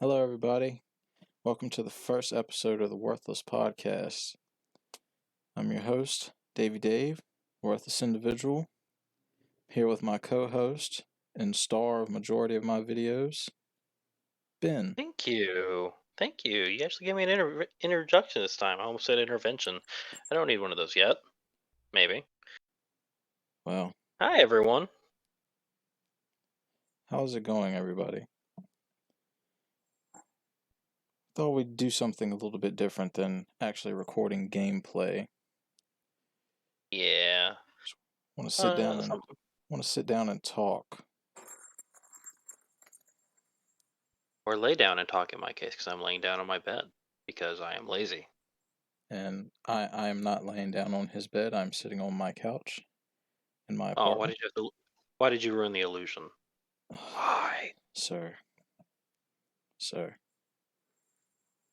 Hello, everybody. Welcome to the first episode of the Worthless Podcast. I'm your host, Davey Dave, Worthless Individual, here with my co-host and star of majority of my videos, Ben. Thank you. Thank you. You actually gave me an introduction this time. I almost said intervention. I don't need one of those yet. Maybe. Well, Hi, everyone. how's it going, everybody? Thought we'd do something a little bit different than actually recording gameplay. Yeah. Want to sit down and Something. talk. Or lay down and talk in my case, because I'm laying down on my bed because I am lazy. And I am not laying down on his bed. I'm sitting on my couch in my Oh, apartment. why did you ruin the illusion? Why? Sir.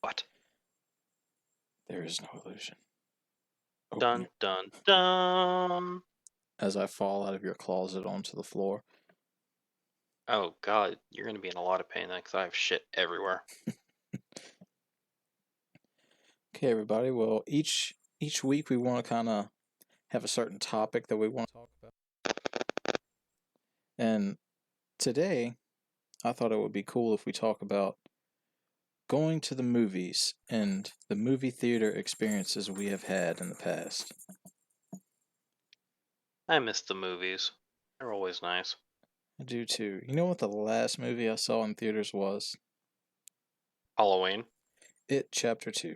What? There is no illusion. Open Dun dun dun. as I fall out of your closet onto the floor. Oh God, you're gonna be in a lot of pain then, because I have shit everywhere. Okay, everybody. Well, each week we want to kind of have a certain topic that we want to talk about. And today, I thought it would be cool if we talk about going to the movies and the movie theater experiences we have had in the past. I miss the movies. They're always nice. I do too. You know what the last movie I saw in theaters was? Halloween. It Chapter 2.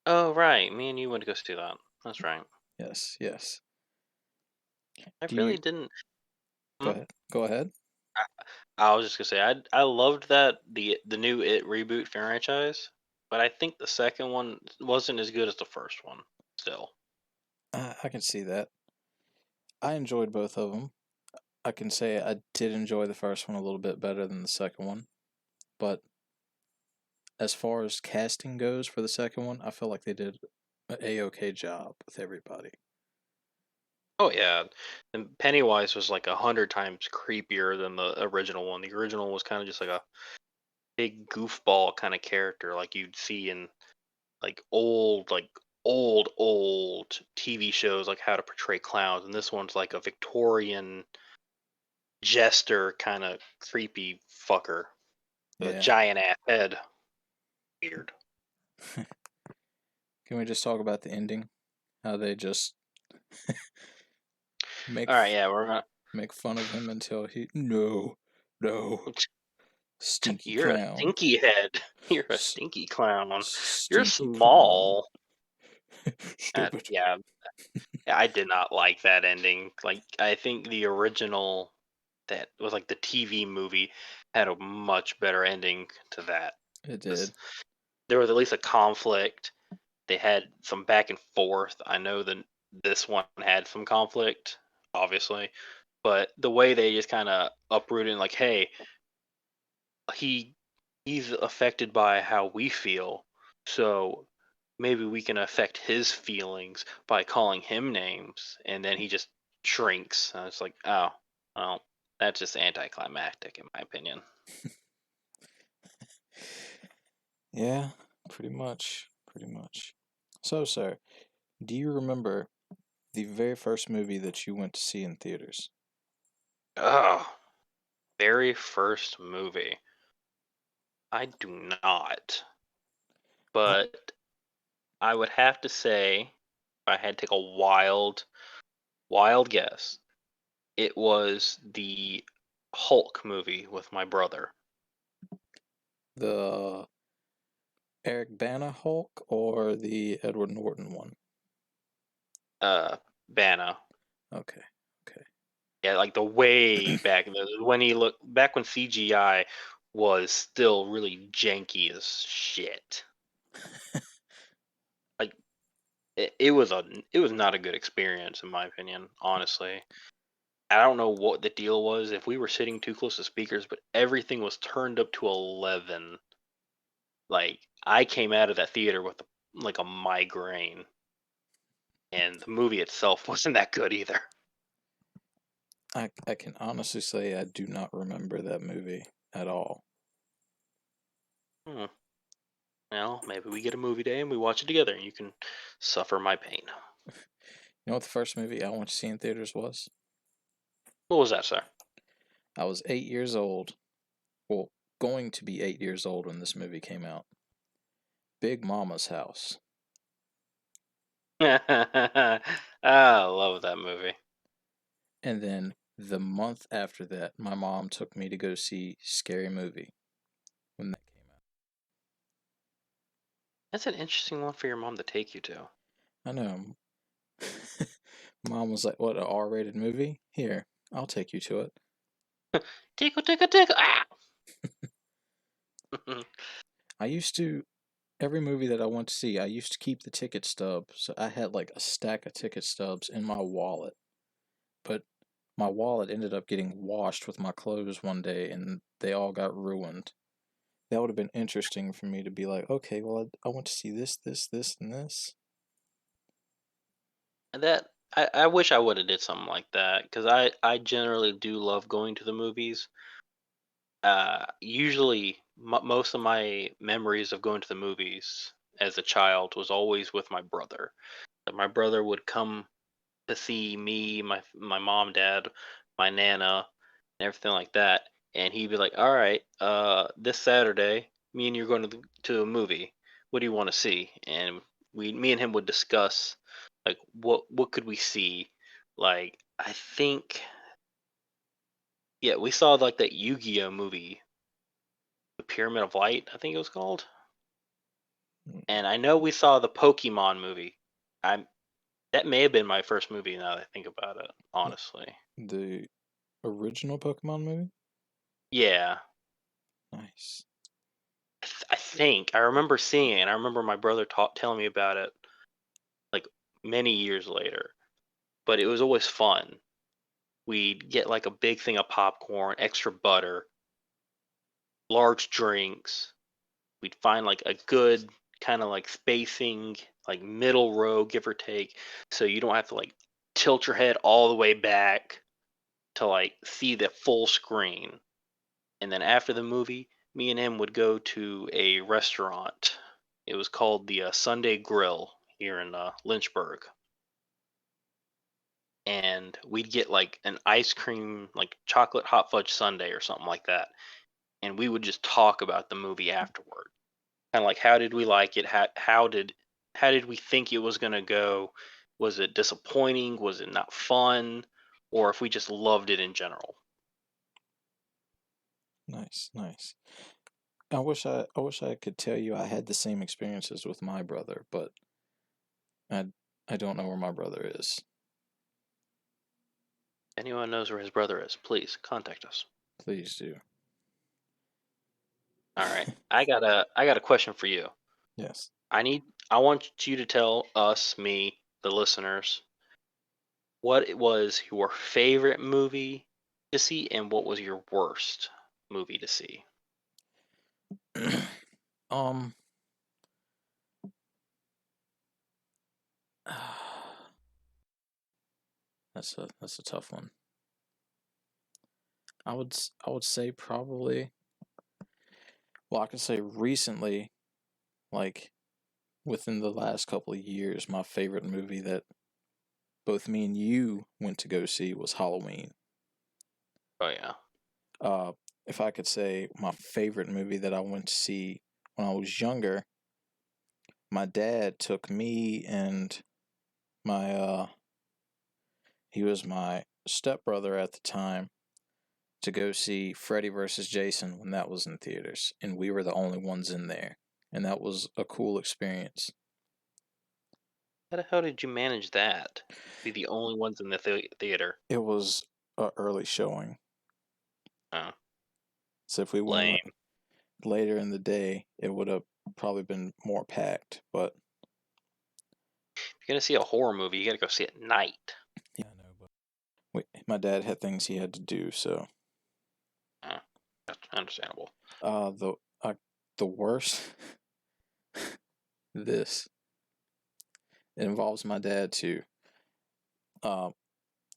Oh right, me and you went to go see that. That's right. Yes. I Do you really didn't. go Hmm? ahead? Go ahead. I was just gonna say I loved that the new It reboot franchise, but I think the second one wasn't as good as the first one. Still, I can see that. I enjoyed both of them. I can say I did enjoy the first one a little bit better than the second one, but as far as casting goes for the second one, I feel like they did an a-okay job with everybody. oh yeah, and Pennywise was like 100 times creepier than the original one. The original was kind of just like a big goofball kind of character, like you'd see in like old TV shows, like How to Portray Clowns, and this one's like a Victorian jester kind of creepy fucker. A Yeah. giant ass head. Weird. Can we just talk about the ending? How they just make All right, yeah, we're gonna. make fun of him until he no stinky You're a clown. stinky head. You're a S- stinky clown. You're stinky clown. small. Stupid. Yeah, I did not like that ending. Like, I think the original that was like the TV movie had a much better ending to that. It 'Cause did. there was at least a conflict. They had some back and forth. I know that this one had some conflict, obviously, but the way they just kind of uprooted and like, hey, he he's affected by how we feel, so maybe we can affect his feelings by calling him names, and then he just shrinks. And it's like, oh, well, that's just anticlimactic in my opinion. Yeah, pretty much. So, sir, do you remember the very first movie that you went to see in theaters? Oh, very first movie. I do not, I, but I would have to say, if I had to take a wild guess, it was the Hulk movie with my brother. the Eric Bana Hulk or the Edward Norton one? Bana. Okay. Yeah, like the way back when he looked back when CGI was still really janky as shit. Like it was not a good experience in my opinion, honestly. I don't know what the deal was if we were sitting too close to speakers, but everything was turned up to 11. Like I came out of that theater with like a migraine, and the movie itself wasn't that good either. I can honestly say I do not remember that movie at all. Hmm. Well, maybe we get a movie day and we watch it together, and you can suffer my pain. You know what the first movie I went to see in theaters was? What was that, sir? I was 8 years old. Well, going to be 8 years old when this movie came out. Big Mama's House. I love that movie. And then the month after that, my mom took me to go see Scary Movie when that came out. That's an interesting one for your mom to take you to. I know. Mom was like, "What, an R-rated movie? Here, I'll take you to it." Tickle, tickle, tickle. Ah! I used to every movie that I went to see, I used to keep the ticket stub, so I had like a stack of ticket stubs in my wallet. But my wallet ended up getting washed with my clothes one day, and they all got ruined. That would have been interesting for me to be like, okay, well, I went to see this, and this. And that I wish I would have did something like that because I generally do love going to the movies. Usually, most of my memories of going to the movies as a child was always with my brother. My brother would come to see me, my mom, dad, my nana, and everything like that. And he'd be like, "All right, this Saturday, me and you are going to a movie. What do you want to see?" And me and him would discuss like what could we see. Like I think, yeah, we saw like that Yu-Gi-Oh movie, The Pyramid of Light, I think it was called. Mm, And I know we saw the Pokemon movie. I That may have been my first movie now that I think about it, honestly. the original Pokemon movie? Yeah, Nice. I think I remember seeing it, and I remember my brother telling me about it like many years later. But it was always fun. We'd get like a big thing of popcorn, extra butter, large drinks. We'd find like a good kind of like spacing, like middle row, give or take, so you don't have to like tilt your head all the way back to like see the full screen. And then after the movie, me and him would go to a restaurant. It was called the Sunday Grill here in Lynchburg, and we'd get like an ice cream, like chocolate hot fudge sundae or something like that, and we would just talk about the movie afterward. Kind of like how did we like it? How did we think it was gonna go? Was it disappointing? Was it not fun? Or if we just loved it in general. Nice, nice. I wish I could tell you I had the same experiences with my brother, but I I don't know where my brother is. Anyone knows where his brother is, please contact us. Please do. All right. I got a question for you. Yes. I want you to tell us, me, the listeners, what it was your favorite movie to see and what was your worst movie to see. um that's a tough one. I would say probably, well, I could say recently, like within the last couple of years, my favorite movie that both me and you went to go see was Halloween. Oh yeah. Uh, if I could say my favorite movie that I went to see when I was younger, my dad took me and my he was my stepbrother at the time to go see Freddy vs. Jason when that was in theaters, and we were the only ones in there, and that was a cool experience. How the hell did you manage that? Be the only ones in the theater. It was a early showing, Oh, so if we went lame. later in the day, it would have probably been more packed. But If you're gonna see a horror movie, you gotta go see it at night. yeah, I know. But my dad had things he had to do, so Oh, that's understandable. uh, the uh, the worst this it involves my dad too. Uh,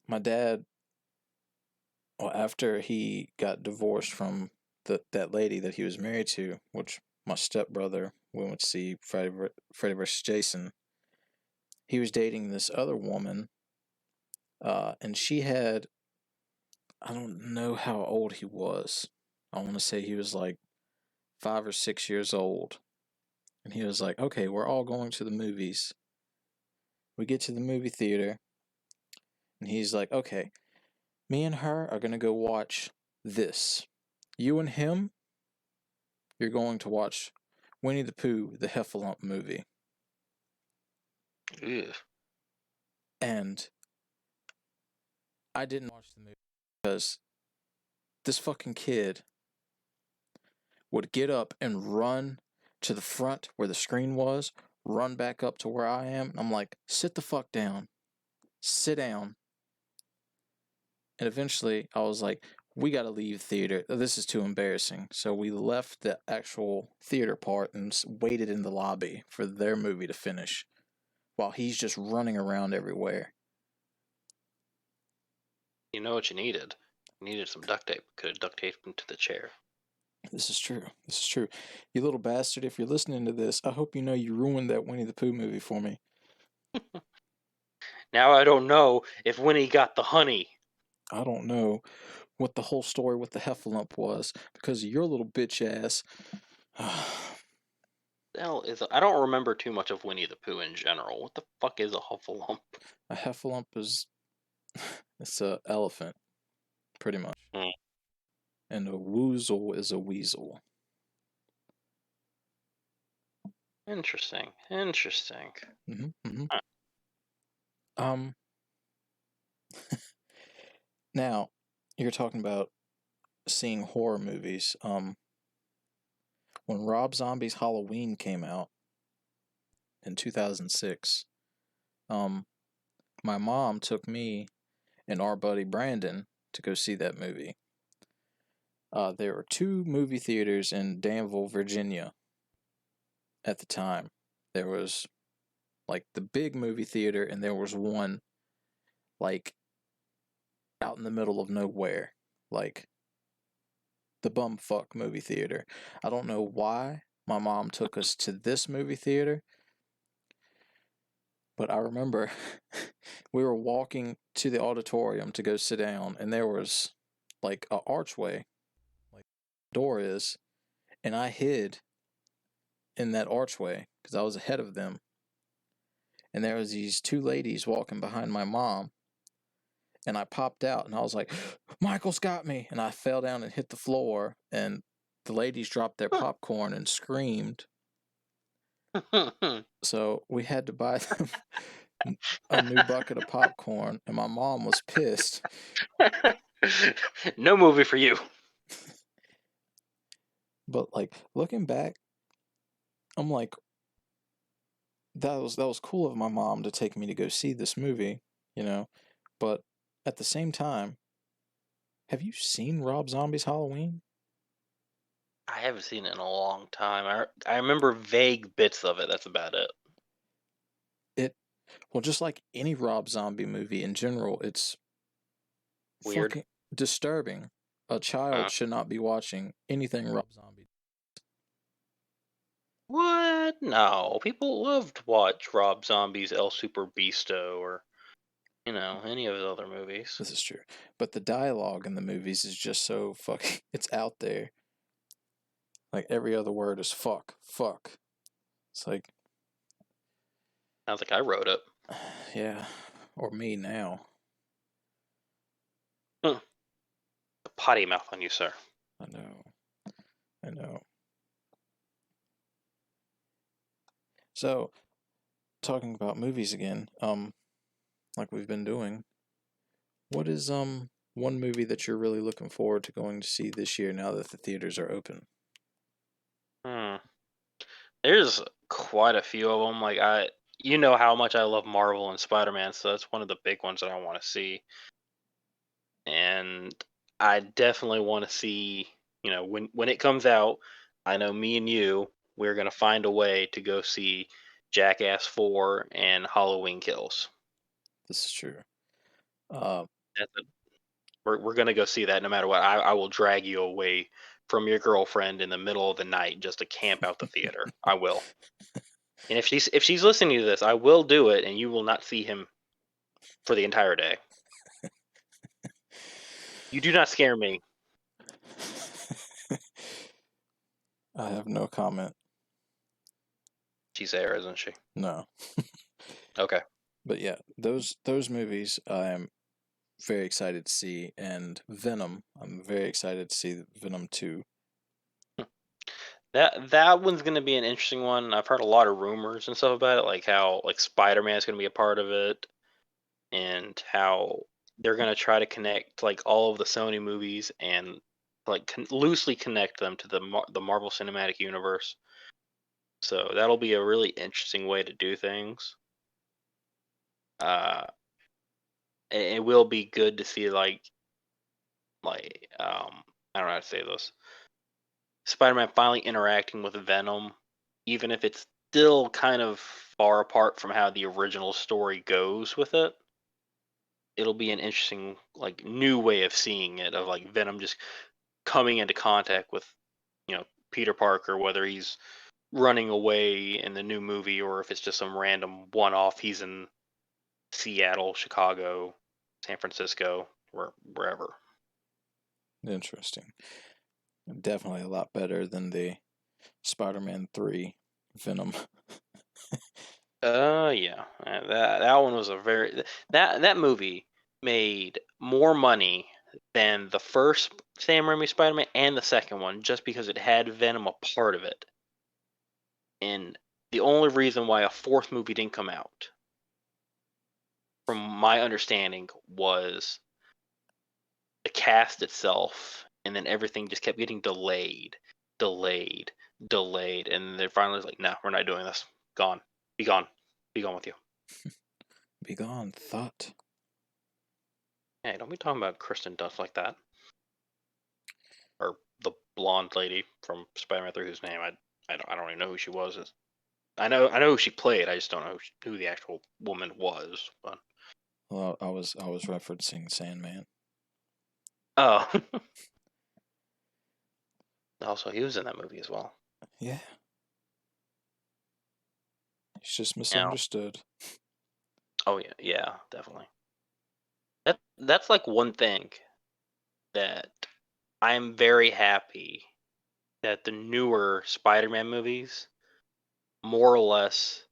my dad, well, after he got divorced from that lady that he was married to, which my stepbrother, we went to see Freddy vs. Jason. He was dating this other woman, and she had, I don't know how old he was. I want to say he was like 5 or 6 years old. And he was like, okay, we're all going to the movies. We get to the movie theater, and he's like, okay, me and her are going to go watch this. You and him, you're going to watch Winnie the Pooh, the Heffalump movie. Ew. And I didn't watch the movie because this fucking kid would get up and run to the front where the screen was, run back up to where I am. I'm like, sit the fuck down. Sit down. And eventually I was like, we gotta leave theater. This is too embarrassing. So we left the actual theater part and waited in the lobby for their movie to finish while he's just running around everywhere. You know what you needed? You needed some duct tape. Could have duct taped him to the chair. This is true. This is true. You little bastard, if you're listening to this, I hope you know you ruined that Winnie the Pooh movie for me. Now I don't know if Winnie got the honey. I don't know what the whole story with the Heffalump was because of your little bitch ass. The hell is I don't remember too much of Winnie the Pooh in general. What the fuck is a Huffalump? A Heffalump is it's a elephant, pretty much, Mm. and a woozle is a weasel. Interesting. Interesting. Mm-hmm. Huh. Um. Now, you're talking about seeing horror movies. When Rob Zombie's Halloween came out in 2006, my mom took me and our buddy Brandon to go see that movie. There were two movie theaters in Danville, Virginia at the time. There was like the big movie theater, and there was one like out in the middle of nowhere, like the bumfuck movie theater. I don't know why my mom took us to this movie theater, but I remember we were walking to the auditorium to go sit down, and there was like a archway, like the door is, and I hid in that archway because I was ahead of them. And there was these two ladies walking behind my mom, and I popped out and I was like, Michael's got me, and I fell down and hit the floor, and the ladies dropped their popcorn and screamed. So we had to buy them a new bucket of popcorn, and my mom was pissed. No movie for you. But like looking back, I'm like, that was cool of my mom to take me to go see this movie, you know. But at the same time, have you seen Rob Zombie's Halloween? I haven't seen it in a long time. I remember vague bits of it. That's about it. It well, just like any Rob Zombie movie in general, it's Weird. fucking disturbing. A child should not be watching anything Rob Zombie. What? No. People love to watch Rob Zombie's El Super Beasto or, any of his other movies. This is true, but the dialogue in the movies is just so fucking. It's out there. Like every other word is fuck, fuck. It's like, Sounds like I wrote it. yeah, or me now. Huh. Potty mouth on you, sir. I know. I know. So, talking about movies again, like we've been doing, what is one movie that you're really looking forward to going to see this year now that the theaters are open? Hmm. There's quite a few of them. Like you know how much I love Marvel and Spider-Man, so that's one of the big ones that I want to see. And I definitely want to see, when it comes out, I know me and you, we're gonna find a way to go see Jackass 4 and Halloween Kills. This is true. Uh, That's we're gonna go see that no matter what. I will drag you away from your girlfriend in the middle of the night just to camp out the theater. I will. And if she's listening to this, I will do it, and you will not see him for the entire day. You do not scare me. I have no comment. She's there, isn't she? No. Okay. But yeah, those movies I'm very excited to see, and Venom, I'm very excited to see Venom 2. That one's gonna be an interesting one. I've heard a lot of rumors and stuff about it, like how like Spider-Man's gonna be a part of it, and how they're gonna try to connect like all of the Sony movies and like loosely connect them to the Marvel Cinematic Universe. So that'll be a really interesting way to do things. Uh, it will be good to see I don't know how to say this. Spider-Man finally interacting with Venom, even if it's still kind of far apart from how the original story goes with it. It'll be an interesting like new way of seeing it, of like Venom just coming into contact with, Peter Parker, whether he's running away in the new movie or if it's just some random one-off. He's in Seattle, Chicago, San Francisco, wherever. Interesting. Definitely a lot better than the Spider-Man 3 Venom. Yeah. That one was a very that movie made more money than the first Sam Raimi Spider-Man and the second one, just because it had Venom a part of it. And the only reason why a fourth movie didn't come out, from my understanding, was the cast itself, and then everything just kept getting delayed, delayed, delayed, and they finally was like, "No, we're not doing this. Gone, be gone, be gone with you." Be gone, thought. Hey, don't be talking about Kristen Dunst like that, or the blonde lady from Spider-Man 3, whose name I don't even know who she was. I know who she played. I just don't know who the actual woman was. But Well, I was referencing Sandman. oh, also he was in that movie as well. Yeah. He's just Now, misunderstood. oh yeah, yeah, definitely. That's like one thing that I'm very happy that the newer Spider-Man movies more or less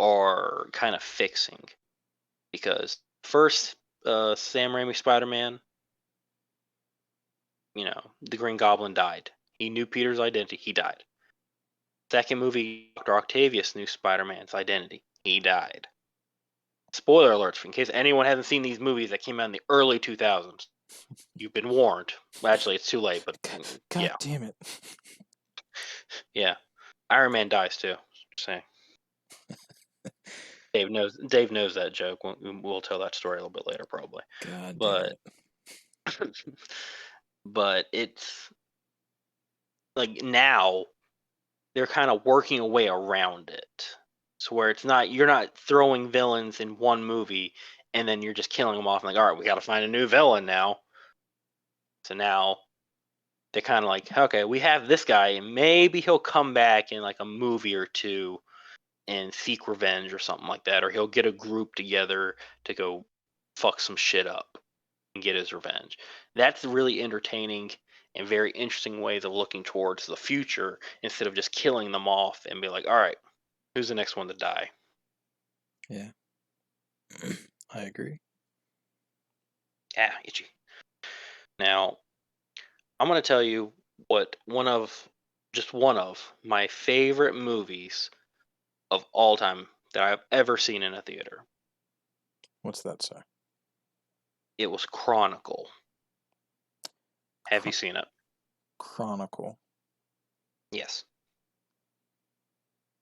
are kind of fixing, because first Sam Raimi Spider-Man, the Green Goblin died. He knew Peter's identity. He died. Second movie, Dr. Octavius knew Spider-Man's identity. He died. Spoiler alerts, in case anyone hasn't seen these movies that came out in the early 2000s. You've been warned. Well, actually, it's too late, but God yeah. damn it. Yeah. Iron Man dies too. Just saying. Dave knows that joke. We'll tell that story a little bit later, probably. God damn But it. but it's like now they're kind of working a way around it, so where you're not throwing villains in one movie and then you're just killing them off. And like, all right, we got to find a new villain now. So now they're kind of like, okay, we have this guy, and maybe he'll come back in like a movie or two and seek revenge or something like that, or he'll get a group together to go fuck some shit up and get his revenge. That's really entertaining and very interesting ways of looking towards the future, instead of just killing them off and be like, all right, who's the next one to die? Yeah. I agree. Ah, itchy. Now, I'm going to tell you what one of my favorite movies of all time that I've ever seen in a theater. What's that, sir? It was Chronicle. Have you Chron- seen it? Chronicle. Yes.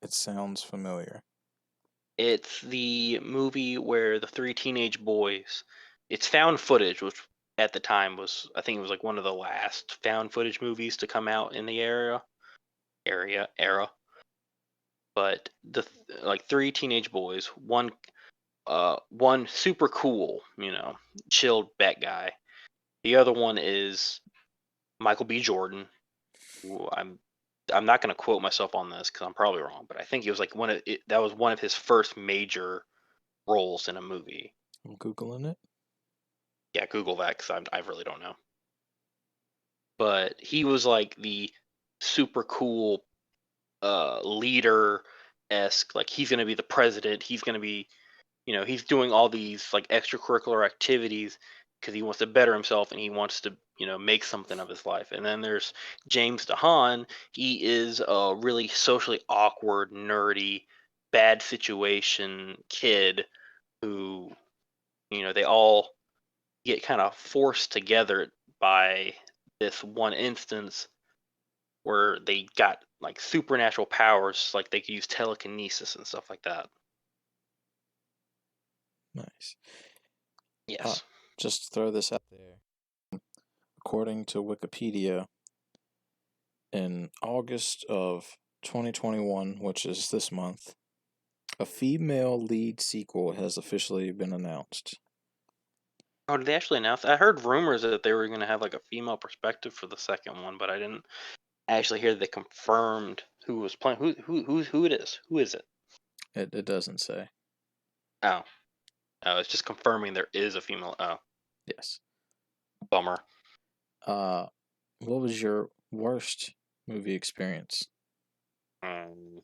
It sounds familiar. It's the movie where the three teenage boys, it's found footage, which at the time was, I think it was like one of the last found footage movies to come out in the era. But like three teenage boys, one super cool, chilled back guy. The other one is Michael B. Jordan, Ooh, I'm not going to quote myself on this because I'm probably wrong, but I think it was like that was one of his first major roles in a movie. I'm Googling it. Yeah, Google that because I really don't know. But he was like the super cool leader esque. Like he's going to be the president. He's going to be, he's doing all these like extracurricular activities because he wants to better himself and he wants to, make something of his life. And then there's James DeHaan. He is a really socially awkward, nerdy, bad situation kid who, they all get kind of forced together by this one instance where they got like supernatural powers, like they could use telekinesis and stuff like that. Nice. Yes. Just to throw this out there. According to Wikipedia, in August of 2021, which is this month, a female lead sequel has officially been announced. Oh, did they actually announce? I heard rumors that they were going to have like a female perspective for the second one, but I didn't actually hear they confirmed who was playing. Who it is? Who is it? It doesn't say. Oh, oh, it's just confirming there is a female. Oh, Yes. bummer. What was your worst movie experience? Um,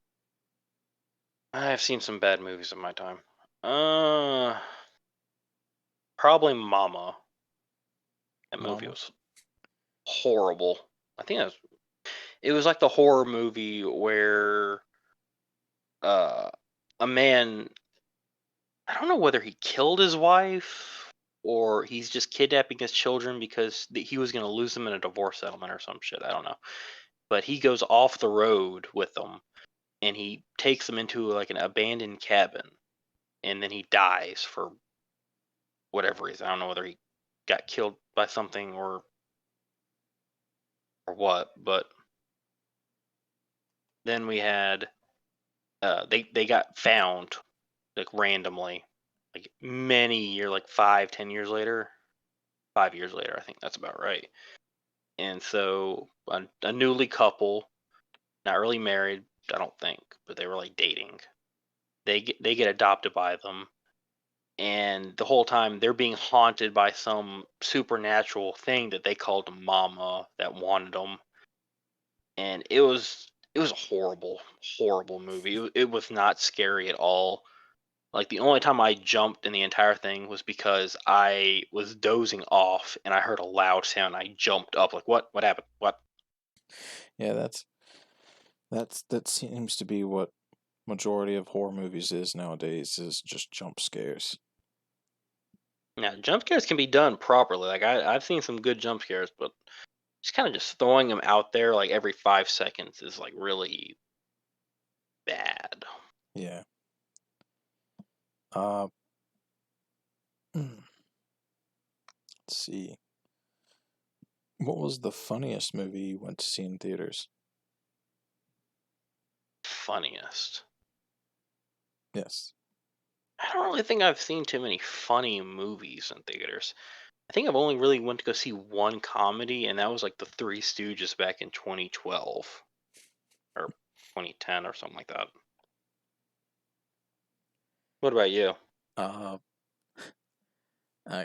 I've seen some bad movies in my time. Uh, Probably Mama. That movie Mama? was horrible. I think it was like the horror movie where uh a man, I don't know whether he killed his wife or he's just kidnapping his children because he was going to lose them in a divorce settlement or some shit. I don't know. But he goes off the road with them and he takes them into like an abandoned cabin and then he dies for whatever reason. I don't know whether he got killed by something or what, but then we had they got found like randomly like many year like 5-10 years later, 5 years later, I think that's about right. And so a newly couple, not really married, I don't think, but they were like dating. They get adopted by them, and the whole time they're being haunted by some supernatural thing that they called Mama that wanted them. And it was a horrible, horrible movie. It was not scary at all. Like the only time I jumped in the entire thing was because I was dozing off and I heard a loud sound. I jumped up like, what? What happened? What? Yeah, that seems to be what majority of horror movies is nowadays, is just jump scares. Now, jump scares can be done properly. Like I've seen some good jump scares, but just throwing them out there like every 5 seconds is like really bad. Yeah. Uh let's see. What was the funniest movie you went to see in theaters? Funniest. Yes. I don't really think I've seen too many funny movies in theaters. I think I've only really went to go see one comedy, and that was like The Three Stooges back in 2012 or 2010 or something like that. What about you? Uh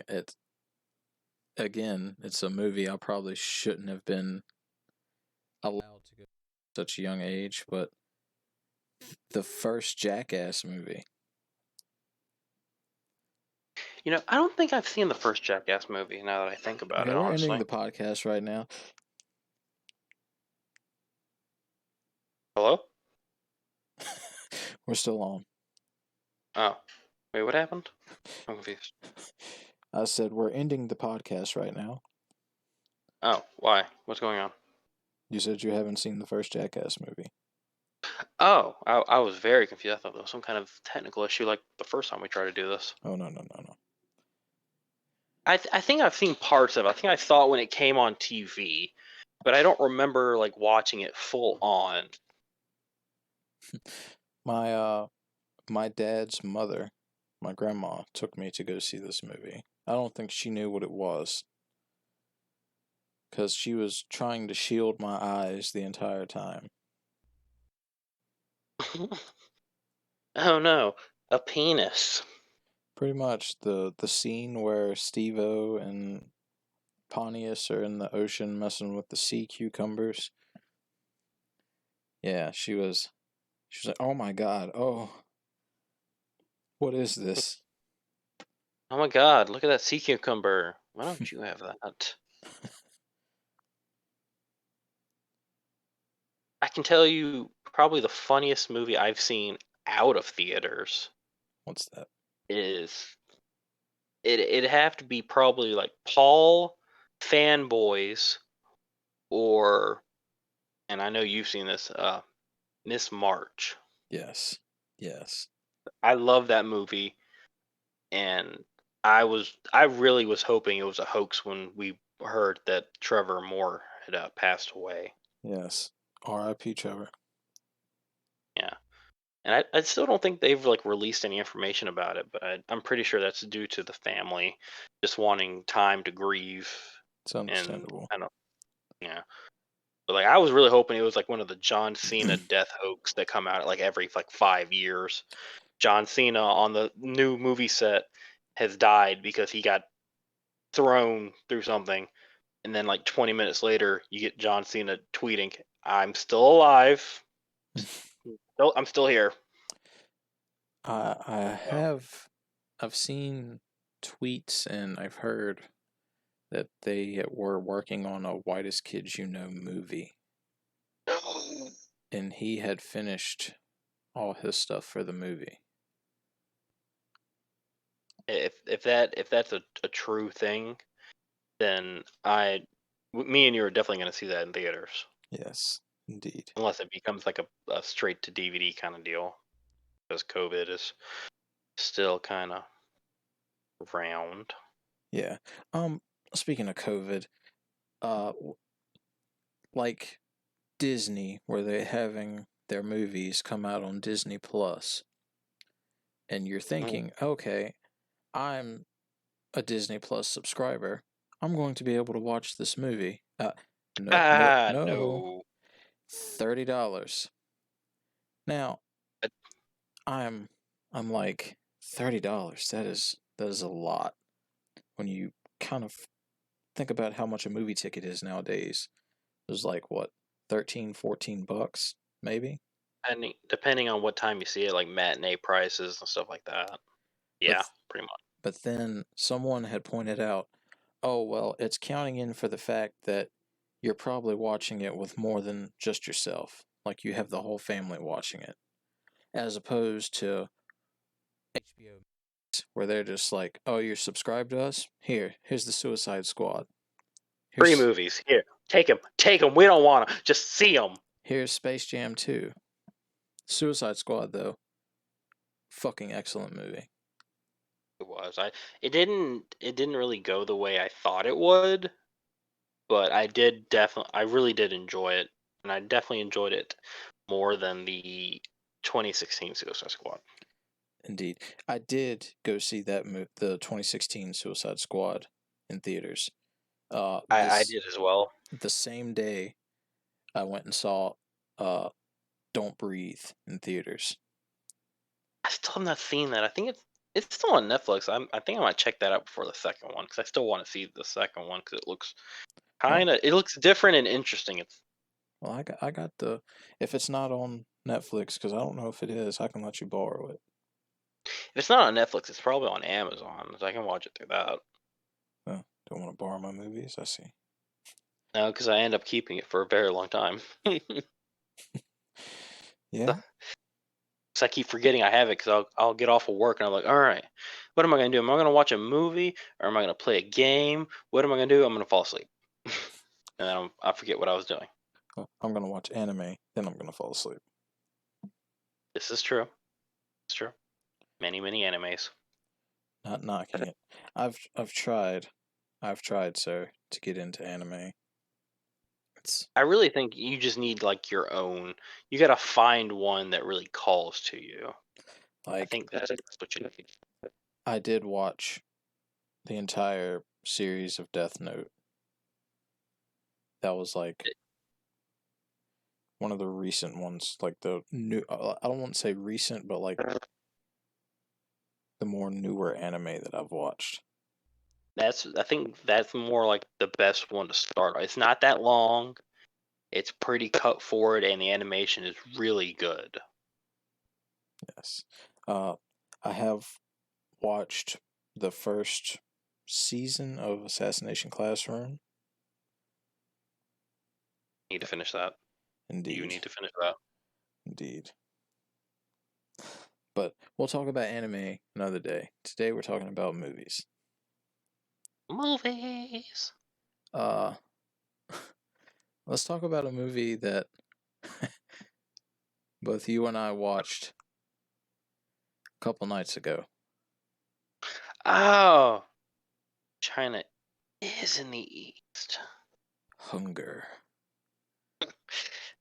it's again, it's a movie I probably shouldn't have been allowed to go at such a young age, but the first Jackass movie. I don't think I've seen the first Jackass movie now that I think about Okay, it, we're ending honestly. the podcast right now. Hello? We're still on. Oh. Wait, what happened? I'm confused. I said we're ending the podcast right now. Oh, why? What's going on? You said you haven't seen the first Jackass movie. Oh, I was very confused. I thought there was some kind of technical issue like the first time we tried to do this. Oh, no, no, no, no. I think I've seen parts of it. I think I saw it when it came on TV, but I don't remember like watching it full on. My my dad's mother, my grandma, took me to go see this movie. I don't think she knew what it was. because she was trying to shield my eyes the entire time. Oh no, a penis. Pretty much the scene where Steve-O and Pontius are in the ocean messing with the sea cucumbers. Yeah, she was like, "Oh my god, oh, what is this?" Oh my god, look at that sea cucumber. Why don't you have that? I can tell you probably the funniest movie I've seen out of theaters What's that? is it'd have to be probably like Paul Fanboys or, and I know you've seen this, Miss March. Yes. Yes. I love that movie, and I really was hoping it was a hoax when we heard that Trevor Moore had passed away. Yes. R.I.P. Trevor. Yeah. And I still don't think they've like released any information about it, but I'm pretty sure that's due to the family just wanting time to grieve. It's And understandable. I don't, yeah. But like I was really hoping it was like one of the John Cena death hoax that come out like every like 5 years. John Cena on the new movie set has died because he got thrown through something, and then like 20 minutes later, you get John Cena tweeting, "I'm still alive. I'm still here." I So, have I've seen tweets and I've heard that they were working on a Whitest Kids You Know movie, and he had finished all his stuff for the movie. if that's a true thing, then me and you are definitely going to see that in theaters, Yes, indeed. unless it becomes like a straight to DVD kind of deal, because COVID is still kind of around. Yeah. Speaking of COVID, uh, like Disney, where they're having their movies come out on Disney Plus, and you're Mm. thinking, okay, I'm a Disney Plus subscriber. I'm going to be able to watch this movie. No, no, Ah, no. no. $30. Now, Uh, I'm I'm like $30. That is a lot when you kind of think about how much a movie ticket is nowadays. There's like what, 13, $14 maybe? depending on what time you see it, like matinee prices and stuff like that. But Yeah, pretty much. but then someone had pointed out, "Oh, well, it's counting in for the fact that you're probably watching it with more than just yourself. Like you have the whole family watching it, as opposed to HBO where they're just like, "Oh, you're subscribed to us? Here's the Suicide Squad. Free Here's movies. Here, take them. We don't want them. Just see them. here's Space Jam 2. Suicide Squad though, fucking excellent movie." It was. It didn't really go the way I thought it would, but I really did enjoy it, and I definitely enjoyed it more than the 2016 Suicide Squad. Indeed. I did go see the 2016 Suicide Squad in theaters. I This did as well. the same day I went and saw uh Don't Breathe in theaters. I still have not seen that. I think it's still on Netflix. I think I might check that out before the second one because I still want to see the second one because Well, it looks different and interesting. It's I got the, if it's not on Netflix, because I don't know if it is, I can let you borrow it. If it's not on Netflix, it's probably on Amazon, so I can watch it through that. Don't want to borrow my movies. I see. No, because I end up keeping it for a very long time. Yeah. So I keep forgetting I have it because I'll get off of work and I'm like, all right, what am I gonna do? Am I gonna watch a movie or am I gonna play a game? What am I gonna do? I'm gonna fall asleep, and then I forget what I was doing. Well, I'm gonna watch anime, then I'm gonna fall asleep. This is true. It's true. Many animes. Not knocking it. I've tried. I've tried, sir, to get into anime. It's I really think you just need like your own. You gotta find one that really calls to you. I like think that's what you need. I did watch the entire series of Death Note. that was like one of the recent ones, like the new. I don't want to say recent, but like the more newer anime that I've watched. I think that's more like the best one to start. It's not that long. It's pretty cut forward, and the animation is really good. Yes, I have watched the first season of Assassination Classroom. Need to finish that. You Indeed, need to finish that. indeed. But we'll talk about anime another day. Today we're talking about movies. Movies. Uh, let's talk about a movie that both you and I watched a couple nights ago. Oh, China is in the East. Hunger.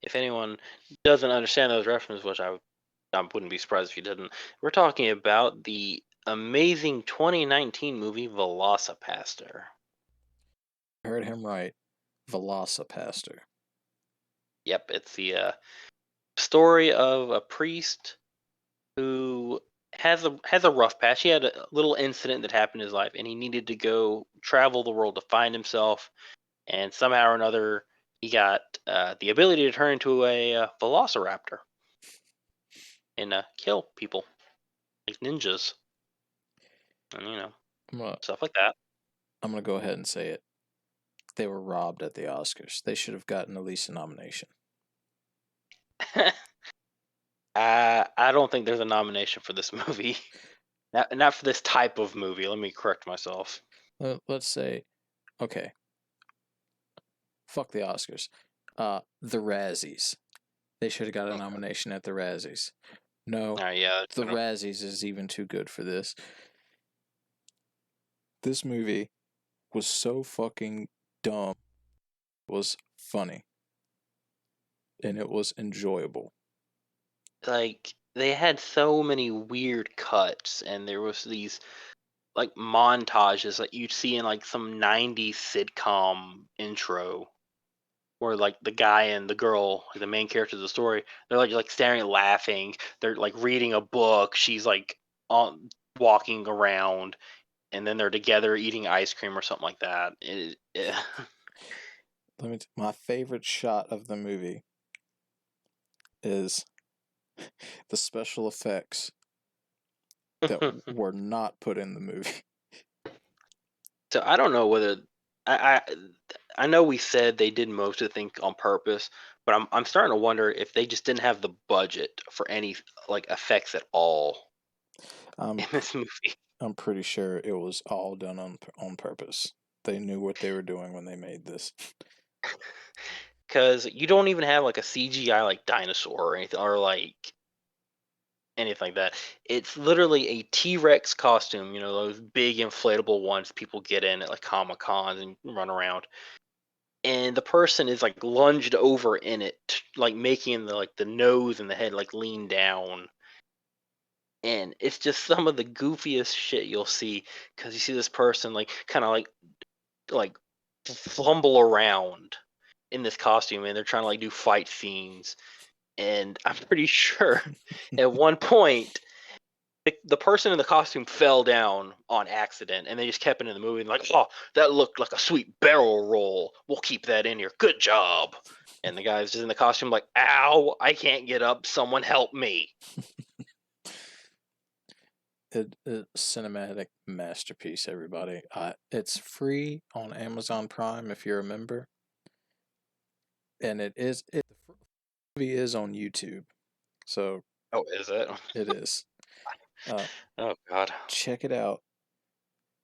If anyone doesn't understand those references, which I wouldn't be surprised if you didn't, we're talking about the amazing 2019 movie Velocipaster. I heard him right. Velocipaster. Yep, it's the story of a priest who has a rough patch. He had a little incident that happened in his life, and he needed to go travel the world to find himself. And somehow or another, he got the ability to turn into a velociraptor and kill people like ninjas, and I'm gonna, stuff like that. I'm gonna go ahead and say it. They were robbed at the Oscars. They should have gotten at least a nomination. I don't think there's a nomination for this movie. Not for this type of movie. Let me correct myself. Let's say, okay, fuck the Oscars. The Razzies. They should have got a Okay. nomination at the Razzies. No, Yeah. the Razzies is even too good for this. This movie was so fucking dumb. It was funny. And it was enjoyable. Like they had so many weird cuts, and there was these like montages that you'd see in like some 90s sitcom intro where like the guy and the girl, like, the main character of the story, they're like staring laughing, they're like reading a book, she's like on walking around, and then they're together eating ice cream or something like that. My favorite shot of the movie is the special effects that were not put in the movie. So I don't know whether I know we said they did most of the thing on purpose, but I'm starting to wonder if they just didn't have the budget for any like effects at all I'm in this movie. I'm pretty sure it was all done on purpose. They knew what they were doing when they made this. Because you don't even have like a CGI like dinosaur or anything, or like anything like that. It's literally a T-Rex costume, those big inflatable ones people get in at like Comic Cons and run around. And the person is like lunged over in it, like making the nose and the head like lean down. And it's just some of the goofiest shit you'll see, because you see this person like kind of like fumble around in this costume, and they're trying to like do fight scenes. And I'm pretty sure at one point the person in the costume fell down on accident, and they just kept it in the movie and like, oh, that looked like a sweet barrel roll, we'll keep that in here, good job. And the guy's just in the costume like, ow, I can't get up, someone help me. It cinematic masterpiece, everybody. It's free on Amazon Prime if you're a member, and the movie is on YouTube, so Oh, is it? it is. Uh, Oh god. check it out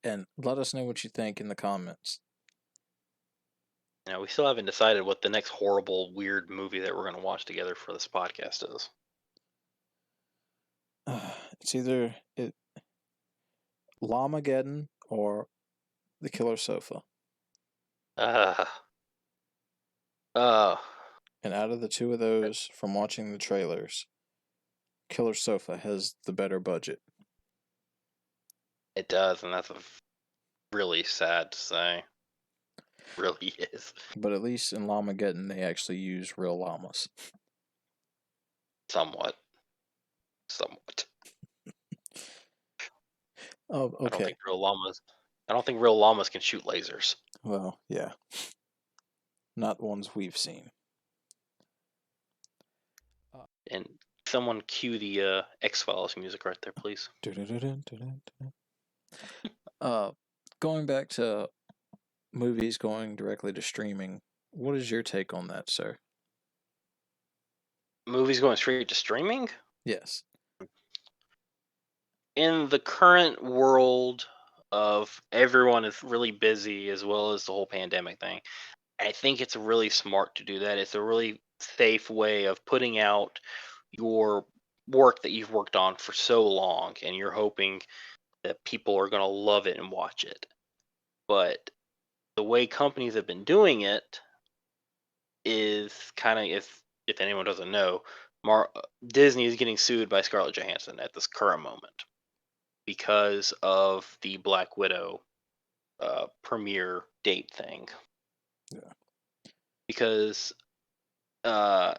and let us know what you think in the comments. We still haven't decided what the next horrible weird movie that we're going to watch together for this podcast is. It's either Llamageddon or The Killer Sofa. uh uh And out of the two of those, from watching the trailers, Killer Sofa has the better budget. it does, and that's really sad to say. Really is. But at least in Llamageddon, they actually use real llamas. Somewhat. Somewhat. Oh, I don't okay. think real llamas. I don't think real llamas can shoot lasers. Well, yeah. Not the ones we've seen. And someone cue the X-Files music right there, please. Uh, going back to movies going directly to streaming, what is your take on that, sir? Movies going straight to streaming? Yes. In the current world of everyone is really busy as well as the whole pandemic thing, I think it's really smart to do that. It's a really safe way of putting out your work that you've worked on for so long and you're hoping that people are going to love it and watch it. But the way companies have been doing it is kind of, if anyone doesn't know, Disney is getting sued by Scarlett Johansson at this current moment because of the Black Widow premiere date thing. Yeah. Because uh,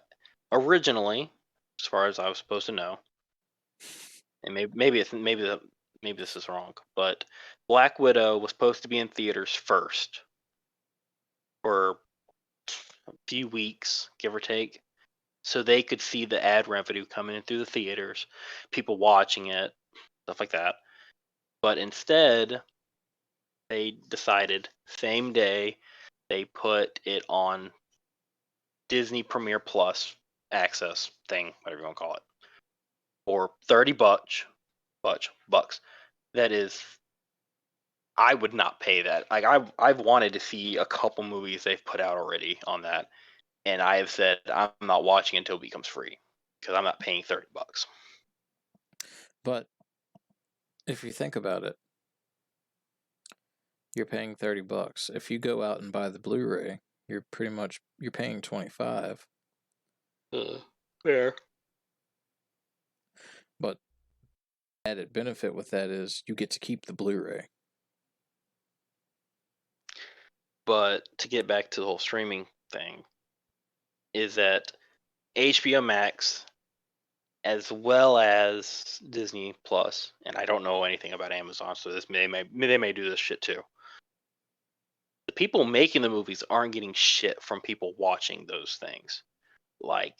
originally, as far as I was supposed to know, and maybe this is wrong, but Black Widow was supposed to be in theaters first for a few weeks, give or take, so they could see the ad revenue coming in through the theaters, people watching it, stuff like that. But instead, they decided same day they put it on Disney Premiere Plus access thing, whatever you want to call it, for 30 bucks. That is, I would not pay that. Like I've wanted to see a couple movies they've put out already on that, and I have said I'm not watching until it becomes free because I'm not paying 30 bucks. But if you think about it, you're paying $30. If you go out and buy the Blu-ray, you're paying 25. Fair. But added benefit with that is you get to keep the Blu-ray. But to get back to the whole streaming thing, is that HBO Max as well as Disney Plus, and I don't know anything about Amazon, so they may do this shit too. The people making the movies aren't getting shit from people watching those things. Like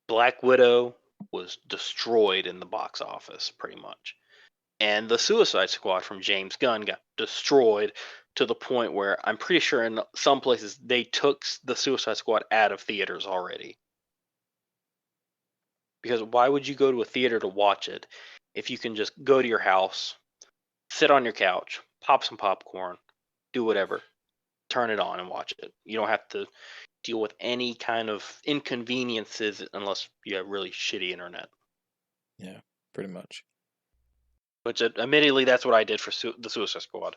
Black Widow was destroyed in the box office pretty much. And the Suicide Squad from James Gunn got destroyed to the point where I'm pretty sure in some places they took the Suicide Squad out of theaters already. Because why would you go to a theater to watch it if you can just go to your house, sit on your couch, pop some popcorn, do whatever, turn it on and watch it? You don't have to deal with any kind of inconveniences unless you have really shitty internet. Yeah, pretty much. Which, admittedly, that's what I did for the Suicide Squad.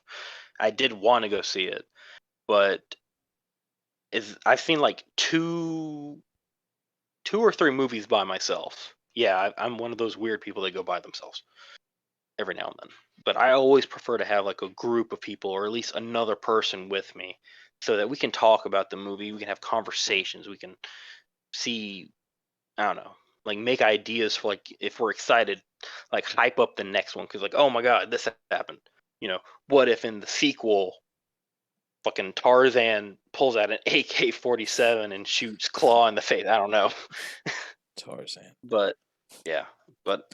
I did want to go see it, but I've seen like two or three movies by myself. Yeah, I'm one of those weird people that go by themselves every now and then. But I always prefer to have like a group of people or at least another person with me so that we can talk about the movie, we can have conversations, we can see, I don't know, like make ideas for like if we're excited, like hype up the next one cuz like, "Oh my god, this happened." You know, what if in the sequel fucking Tarzan pulls out an AK-47 and shoots Claw in the face? I don't know. Tarzan. But yeah, but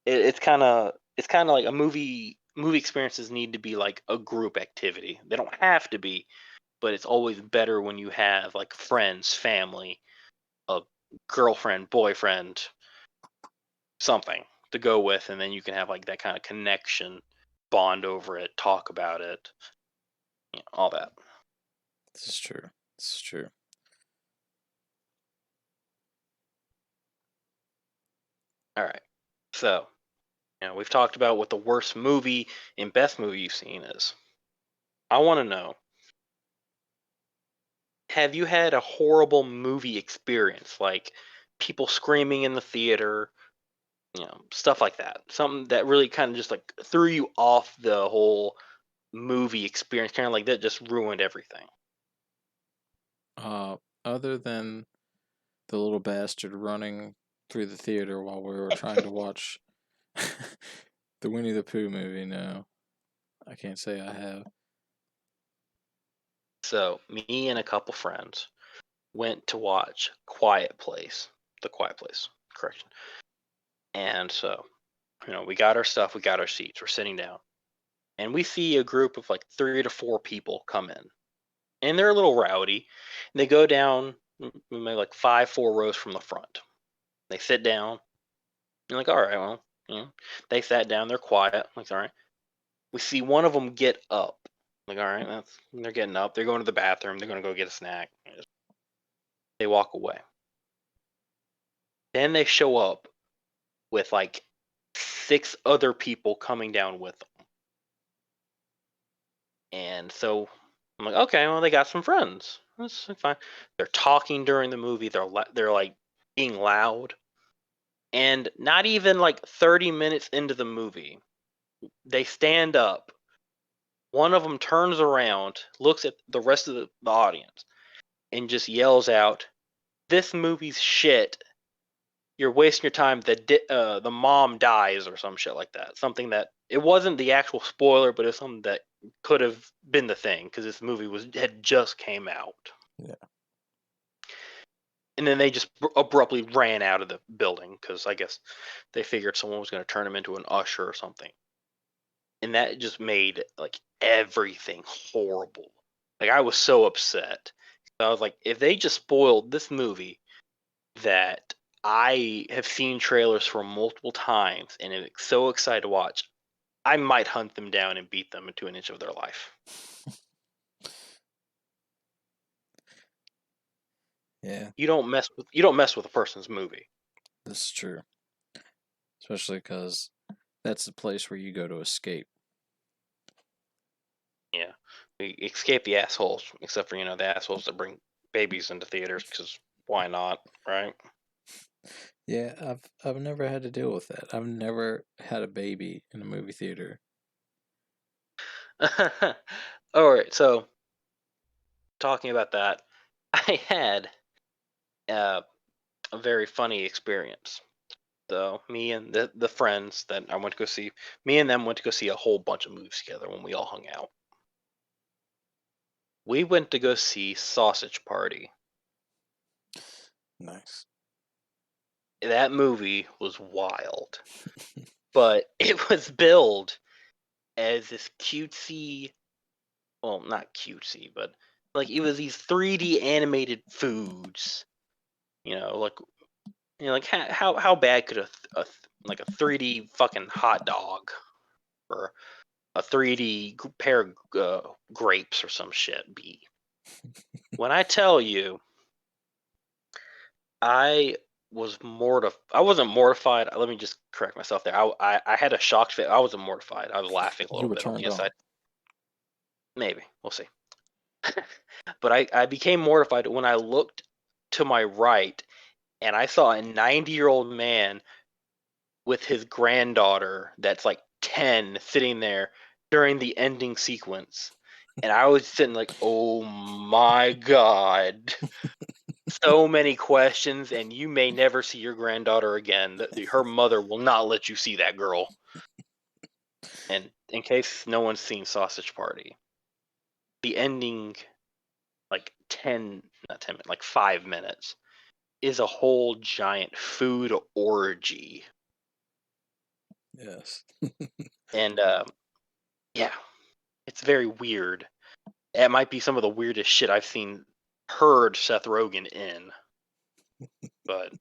it's kind of like a movie experiences need to be like a group activity. They don't have to be, but it's always better when you have like friends, family, a girlfriend, boyfriend, something to go with, and then you can have like that kind of connection, bond over it, talk about it, all that. This is true. This is true. All right, so we've talked about what the worst movie and best movie you've seen is. I want to know, have you had a horrible movie experience, like people screaming in the theater, stuff like that? Something that really kind of just like threw you off the whole movie experience, kind of like that, just ruined everything. Other than the little bastard running through the theater while we were trying to watch the Winnie the Pooh movie, no, I can't say I have. So me and a couple friends went to watch Quiet Place, The Quiet Place, correction. And so, we got our stuff, we got our seats, we're sitting down, and we see a group of like 3 to 4 people come in, and they're a little rowdy. And they go down maybe like 4 rows from the front. They sit down. You're like, all right, well, they sat down. They're quiet. Like, all right. We see one of them get up. Like, all right, they're getting up. They're going to the bathroom. They're going to go get a snack. They walk away. Then they show up with like 6 other people coming down with them. And so I'm like, okay, well, they got some friends. That's fine. They're talking during the movie. They're like being loud. And not even like 30 minutes into the movie, they stand up. One of them turns around, looks at the rest of the audience, and just yells out, "This movie's shit. You're wasting your time. The mom dies," or some shit like that. Something that it wasn't the actual spoiler, but it was something that could have been the thing because this movie had just came out. Yeah. And then they just abruptly ran out of the building because I guess they figured someone was going to turn him into an usher or something. And that just made like everything horrible. Like I was so upset. I was like, if they just spoiled this movie that I have seen trailers for multiple times and am so excited to watch, I might hunt them down and beat them into an inch of their life. Yeah, You don't mess with a person's movie. this is true. Especially because that's the place where you go to escape. Yeah, we escape the assholes, except for the assholes that bring babies into theaters because why not, right? Yeah, I've never had to deal with that. I've never had a baby in a movie theater. All right, so talking about that, I had uh, a very funny experience. So me and the friends that I went to go see, me and them went to go see a whole bunch of movies together when we all hung out. We went to go see Sausage Party. Nice. That movie was wild, but it was billed as this cutesy, well, not cutesy, but like it was these 3D animated foods. Like like how bad could like a 3D fucking hot dog or a 3D pair of grapes or some shit be? When I tell you, I was mortified. I wasn't mortified. Let me just correct myself there. I had a shocked face. I wasn't mortified. I was laughing a You little were bit on the turned inside. on. Maybe we'll see. But I became mortified when I looked to my right and I saw a 90-year-old man with his granddaughter that's like 10 sitting there during the ending sequence. And I was sitting like, oh my God. So many questions, and you may never see your granddaughter again. Her mother will not let you see that girl. And in case no one's seen Sausage Party, the ending, like 10, not 10 minutes, like 5 minutes, is a whole giant food orgy. Yes. And yeah, it's very weird. It might be some of the weirdest shit I've heard Seth Rogen in, but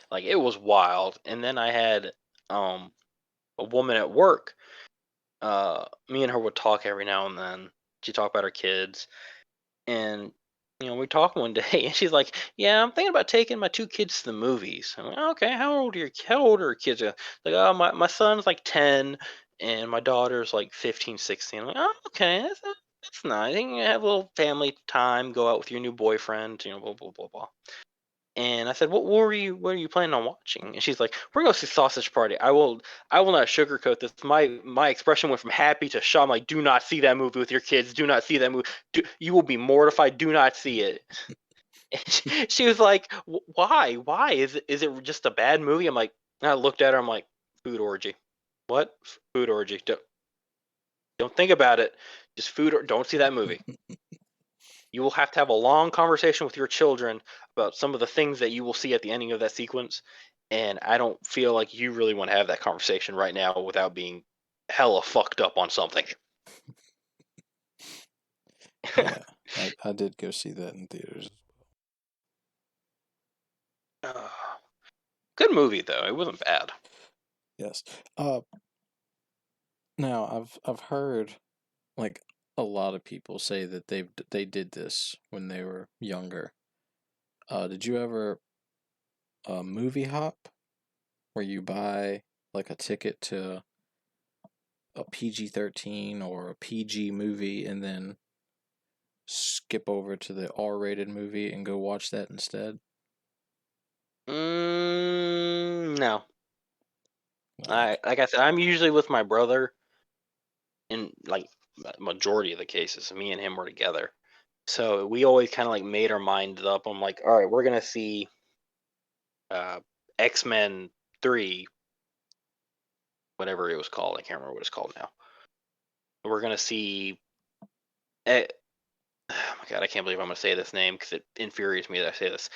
like it was wild. And then I had a woman at work. Me and her would talk every now and then. She'd talk about her kids, and we talked one day, and she's like, "Yeah, I'm thinking about taking my 2 kids to the movies." I'm like, "Okay, how old are your kids?" Like, "Oh, my son's like 10, and my daughter's like 15, 16." I'm like, "Oh, okay, that's nice. You can have a little family time, go out with your new boyfriend, blah blah blah blah." And I said, what are you planning on watching? And she's like, we're going to see Sausage Party. I will not sugarcoat this. My expression went from happy to shocked. I'm like, do not see that movie with your kids. Do not see that movie. You will be mortified. Do not see it. She was like, why? Why? Is it just a bad movie? I'm like, and I looked at her. I'm like, food orgy. What? Food orgy. Don't think about it. Just food or don't see that movie. You will have to have a long conversation with your children about some of the things that you will see at the ending of that sequence. And I don't feel like you really want to have that conversation right now without being hella fucked up on something. Yeah, I did go see that in theaters. Good movie though. It wasn't bad. Yes. Uh, Now I've heard like a lot of people say that they did this when they were younger. Did you ever movie hop where you buy like a ticket to a PG-13 or a PG movie and then skip over to the R-rated movie and go watch that instead? No. No. I like I said, I'm usually with my brother in like majority of the cases. Me and him were together. So we always kind of like made our minds up. I'm like, all right, we're gonna see uh, X-Men 3, whatever it was called. I can't remember what it's called now. We're gonna see. Oh my god, I can't believe I'm gonna say this name because it infuriates me that I say this.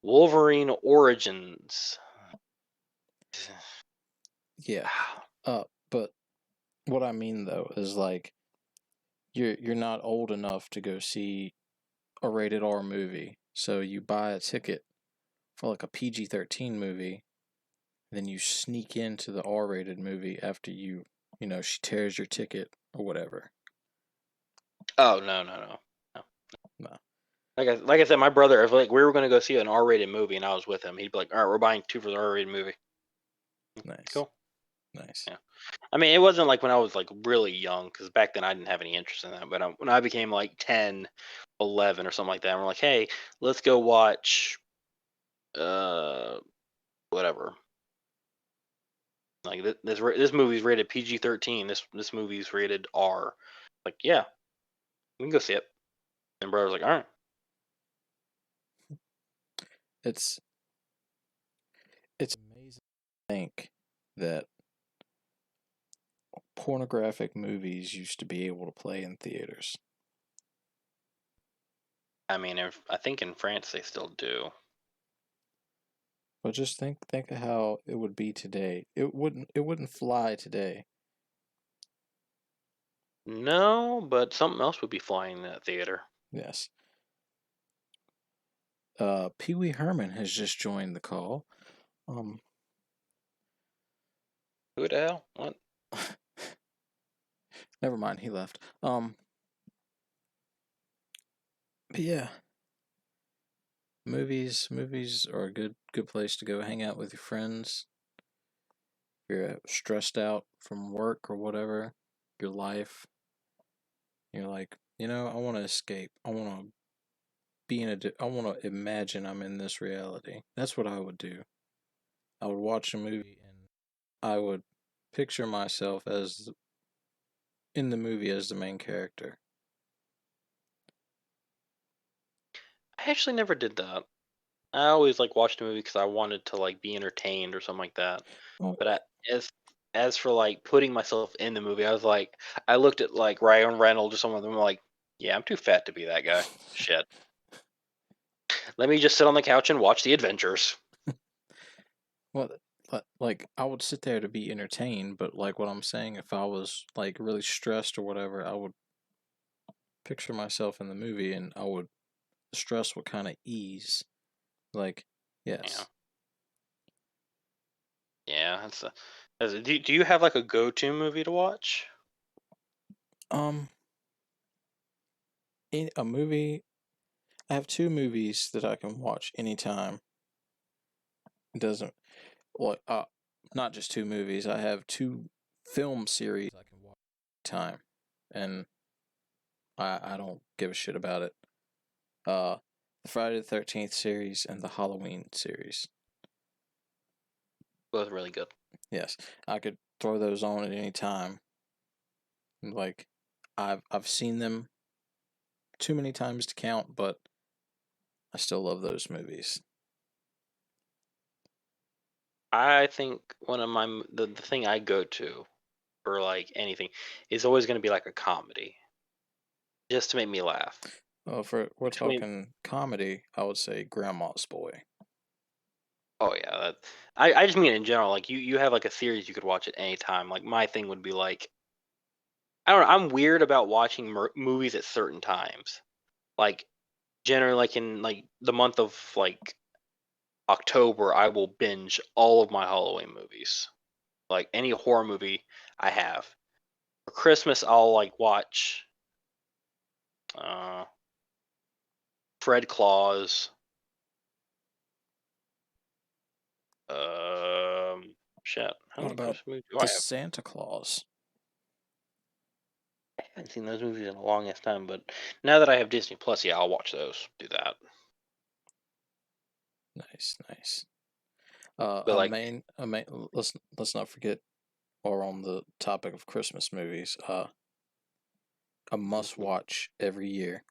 Wolverine Origins. Yeah. But what I mean though is like you're not old enough to go see a rated R movie, so you buy a ticket for like a PG-13 movie, then you sneak into the R-rated movie after she tears your ticket or whatever. Oh no. No. Like I said, my brother, if like we were gonna go see an R-rated movie and I was with him, he'd be like, "All right, we're buying two for the R-rated movie." Nice. Cool. Nice. Yeah. I mean, it wasn't like when I was like really young, because back then I didn't have any interest in that. But when I became like 10, 11 or something like that, and we're like, "Hey, let's go watch uh whatever." Like this movie's rated PG-13. This movie's rated R. Like, yeah, we can go see it. And brother was like, "All right." It's it's amazing to think that pornographic movies used to be able to play in theaters. I mean, I think in France they still do. But just think of how it would be today. It wouldn't fly today. No, but something else would be flying in that theater. Yes. Pee Wee Herman has just joined the call. Um, Who the hell? What? Never mind, he left. But yeah, movies are a good place to go hang out with your friends. If you're stressed out from work or whatever, your life, you're like, I want to escape. I want to I want to imagine I'm in this reality. That's what I would do. I would watch a movie and I would picture myself as in the movie as the main character. I actually never did that. I always like watched a movie because I wanted to like be entertained or something like that. Oh, But as for like putting myself in the movie, I was like, I looked at like Ryan Reynolds or some of them, like, yeah, I'm too fat to be that guy. Shit. Let me just sit on the couch and watch the adventures. well, like I would sit there to be entertained, but like what I'm saying, if I was like really stressed or whatever, I would picture myself in the movie and the stress would kind of ease. Like, Yeah. yes. Yeah. Do you have like a go-to movie to watch? Um, in a movie, I have two movies that I can watch anytime. It doesn't, well, not just two movies. I have two film series I can watch time, and I don't give a shit about it. Uh, the Friday the 13th series and the Halloween series. Both really good. Yes, I could throw those on at any time. Like, I've seen them too many times to count, but I still love those movies. I think one of the thing I go to for like anything is always going to be like a comedy, just to make me laugh. Well, if we're Between talking comedy, I would say Grandma's Boy. Oh yeah, I just mean in general. Like you have like a series you could watch at any time. Like my thing would be like I don't know. I'm weird about watching movies at certain times. Like generally, like in like the month of like October, I will binge all of my Halloween movies. Like any horror movie I have. For Christmas, I'll like watch uh, Fred Claus. Shit. How What many about Christmas movies do the I have? Santa Claus? I haven't seen those movies in a longest time, but now that I have Disney Plus, yeah, I'll watch those. Do that. Nice, nice. But like, A main. Let's not forget, or on the topic of Christmas movies, a must mhm, watch every year.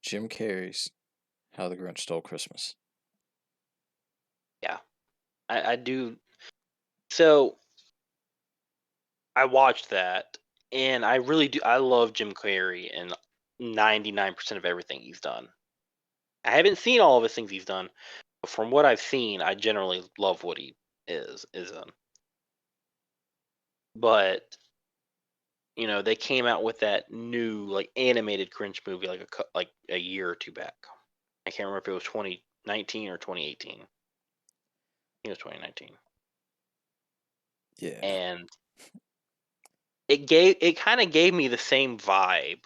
Jim Carrey's How the Grinch Stole Christmas. yeah, I do. So I watched that, and I really do. I love Jim Carrey and 99% of everything he's done. I haven't seen all of his things he's done, but from what I've seen, I generally love what he is in. But they came out with that new like animated Grinch movie like like a year or two back. I can't remember if it was 2019 or 2018. I think it was 2019. Yeah, And it kind of gave me the same vibe,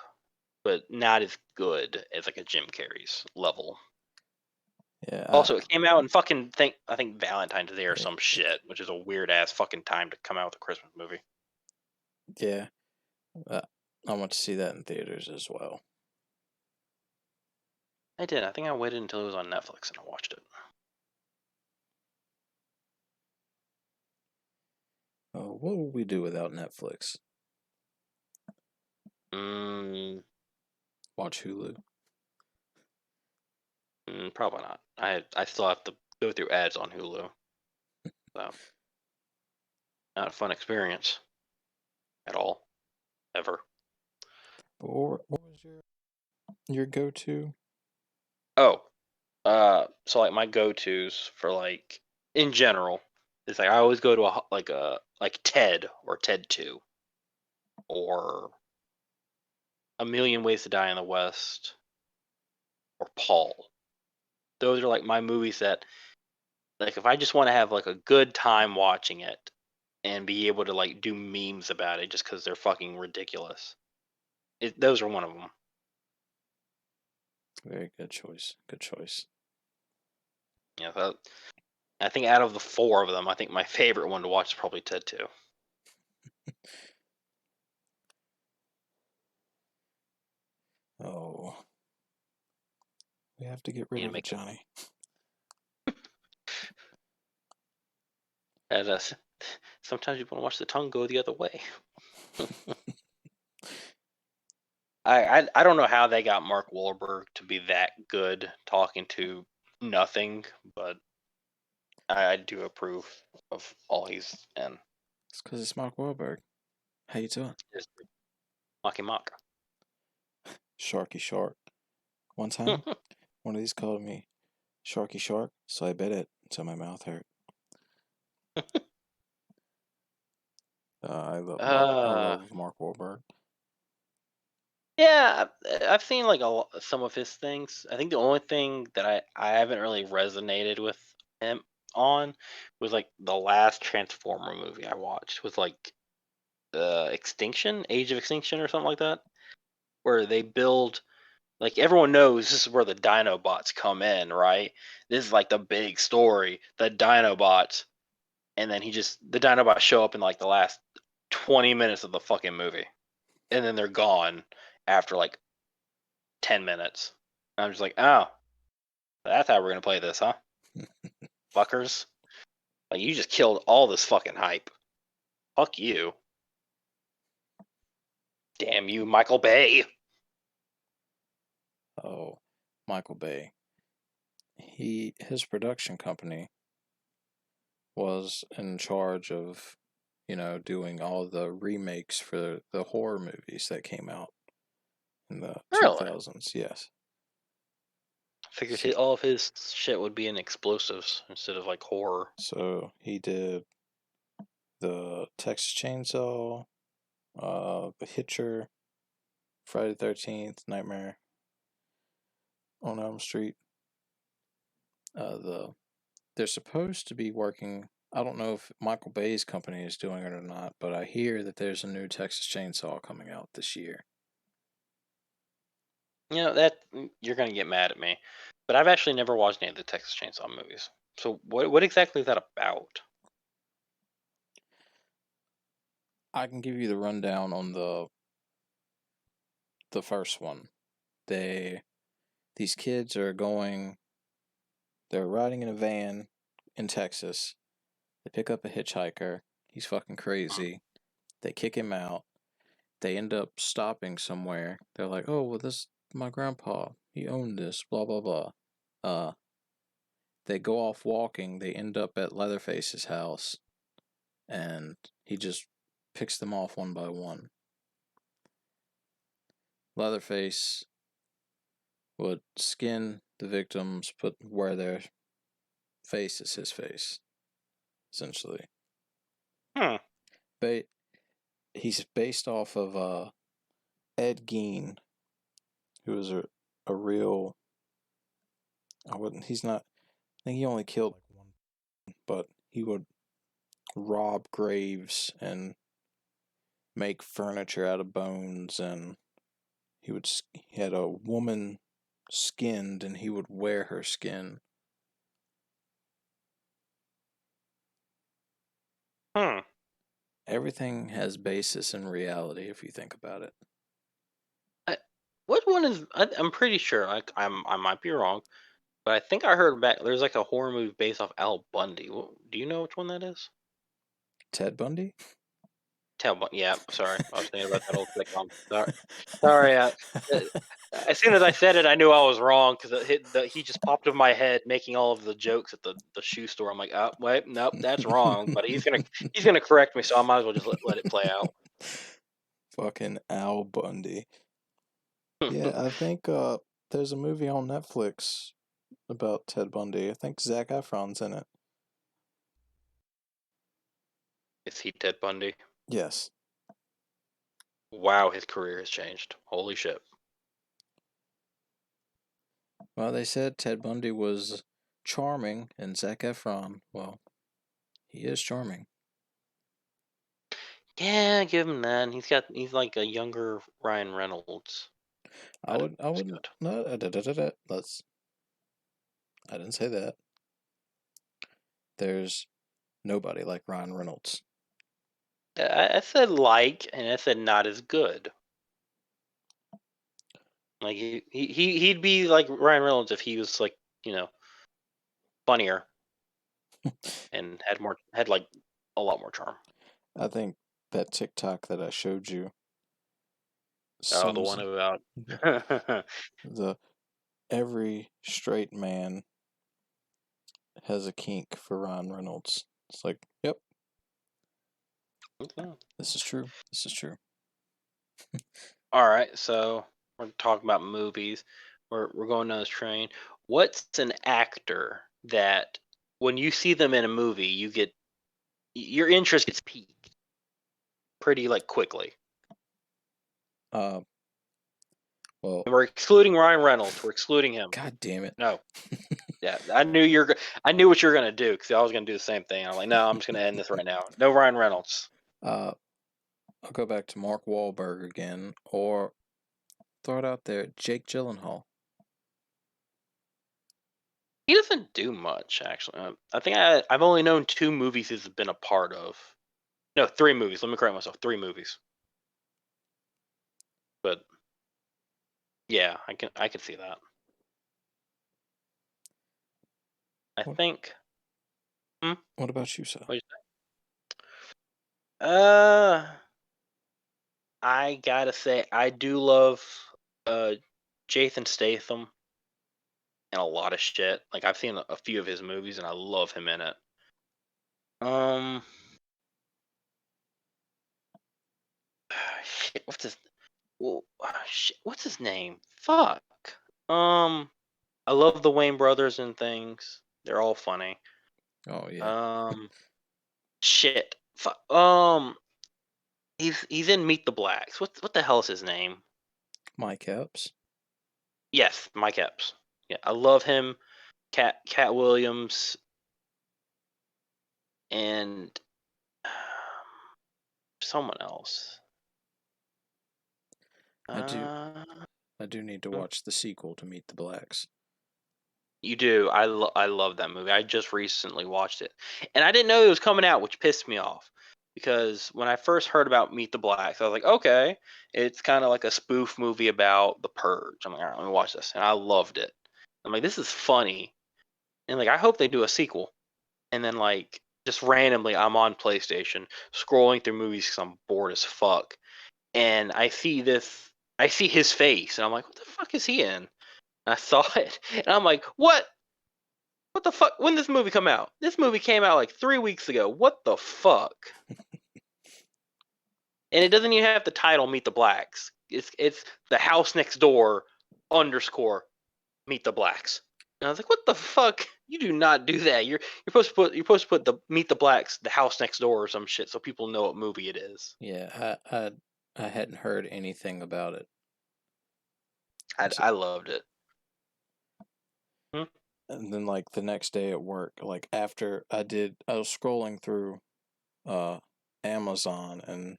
but not as good as like a Jim Carrey's level. yeah, Also, it came out in fucking I think Valentine's Day or yeah, some shit, which is a weird ass fucking time to come out with a Christmas movie. yeah. Uh, I want to see that in theaters as well. I did. I think I waited until it was on Netflix and I watched it. What would we do without Netflix? Mm, Watch Hulu. Probably not. I still have to go through ads on Hulu, so not a fun experience at all, ever. But what was your go to? Oh, so like my go-tos for like in general is like I always go to like TED or TED 2 or A Million Ways to Die in the West or Paul. Those are like my movies that like if I just want to have like a good time watching it and be able to like do memes about it just because they're fucking ridiculous. Those are one of them. Very good choice. Good choice. Yeah, I think out of the four of them, I think my favorite one to watch is probably Ted 2. Oh, we have to get rid Need to of it, make it. Johnny. As sometimes you want to watch the tongue go the other way. I don't know how they got Mark Wahlberg to be that good talking to nothing, but I do approve of all he's in. It's because it's Mark Wahlberg. How you doing? Just mocky mock. Sharky Shark. One time, one of these called me Sharky Shark, so I bit it until my mouth hurt. I love Mark. I uh, love Mark Wahlberg. yeah, I've seen like some of his things. I think the only thing that I haven't really resonated with him on was like the last Transformer movie I watched was like Extinction, Age of Extinction, or something like that, where they build like everyone knows this is where the Dinobots come in, right? This is like the big story, the Dinobots, and then the Dinobots show up in like the last 20 minutes of the fucking movie, and then they're gone after like 10 minutes. I'm just like, oh, that's how we're gonna play this, huh? Fuckers. Like, you just killed all this fucking hype. Fuck you. Damn you, Michael Bay. Oh, Michael Bay. His production company was in charge of, doing all the remakes for the horror movies that came out in the Really? 2000s. Yes. I figured So, all of his shit would be in explosives instead of like horror. so he did the Texas Chainsaw, The Hitcher, Friday the 13th, Nightmare on Elm Street. They're supposed to be working. I don't know if Michael Bay's company is doing it or not, but I hear that there's a new Texas Chainsaw coming out this year. That you're gonna get mad at me, but I've actually never watched any of the Texas Chainsaw movies. So what exactly is that about? I can give you the rundown on the first one. These kids are going. They're riding in a van in Texas. They pick up a hitchhiker. He's fucking crazy. They kick him out. They end up stopping somewhere. They're like, "Oh, well, this my grandpa. He owned this. Blah blah blah." Uh, they go off walking. They end up at Leatherface's house, and he just picks them off one by one. Leatherface would skin the victims, put where their face is his face, essentially. Hmm. But he's based off of Ed Gein, who was a real. I wouldn't. He's not. I think he only killed like one, but he would rob graves and make furniture out of bones, and he had a woman skinned, and he would wear her skin. Hmm. Everything has basis in reality if you think about it. I, what one is? I'm pretty sure. I might be wrong, but I think I heard back. There's like a horror movie based off Al Bundy. Do you know which one that is? Ted Bundy? Yeah. Sorry, I was thinking about that old sitcom. Sorry. Uh, as soon as I said it, I knew I was wrong because he just popped in my head, making all of the jokes at the shoe store. I'm like, oh wait, nope, that's wrong. But he's gonna correct me, so I might as well just let it play out. Fucking Al Bundy. Yeah, I think there's a movie on Netflix about Ted Bundy. I think Zac Efron's in it. Is he Ted Bundy? Yes. Wow, his career has changed. Holy shit. Well, they said Ted Bundy was charming, and Zac Efron, well, he is charming. Yeah, give him that. He's like a younger Ryan Reynolds. I would, I That's wouldn't, good. no, I didn't say that. There's nobody like Ryan Reynolds. I said like, and I said not as good. Like he'd be like Ryan Reynolds if he was like funnier and had like a lot more charm. I think that TikTok that I showed you Oh, the sums one about the every straight man has a kink for Ryan Reynolds. It's like, yep, this is true. This is true. All right, so we're talking about movies. We're going down this train. What's an actor that when you see them in a movie, your interest gets piqued pretty like quickly? Uh, well, And we're excluding Ryan Reynolds. We're excluding him. God damn it. No, yeah, I knew what you were gonna do because I was gonna do the same thing. I'm like, no, I'm just gonna end this right now. No Ryan Reynolds. Uh, I'll go back to Mark Wahlberg again, or throw it out there, Jake Gyllenhaal. He doesn't do much actually. I think I've only known 2 movies he's been a part of. No, 3 movies. Let me correct myself. 3 movies. But yeah, I can see that. I What, think. Hmm? what about you, sir? What you say? I gotta say, I do love uh Jason Statham in a lot of shit. Like I've seen a few of his movies, and I love him in it. Um, shit, what's his name? Fuck. Um, I love the Wayne brothers and things. They're all funny. Oh yeah, Um, shit. He's in Meet the Blacks. What the hell is his name? Mike Epps. Yes, Mike Epps. Yeah, I love him. Cat Williams and someone else. I do. Uh, I do need to watch the sequel to Meet the Blacks. you do. I love that movie. I just recently watched it, and I didn't know it was coming out, which pissed me off. Because when I first heard about Meet the Blacks, I was like, okay, it's kind of like a spoof movie about the Purge. I'm like, all right, let me watch this, and I loved it. I'm like, this is funny, and like, I hope they do a sequel. And then like, just randomly, I'm on PlayStation scrolling through movies because I'm bored as fuck, and I see this. I see his face, and I'm like, what the fuck is he in? And I saw it, and I'm like, what? What the fuck? When did this movie come out? This movie came out like 3 weeks ago. What the fuck? And it doesn't even have the title "Meet the Blacks." It's the house next door underscore Meet the Blacks. And I was like, what the fuck? You do not do that. You're supposed to put the Meet the Blacks, the house next door or some shit, so people know what movie it is. Yeah, I hadn't heard anything about it. I loved it. Hmm? And then like the next day at work, like after I was scrolling through uh Amazon, and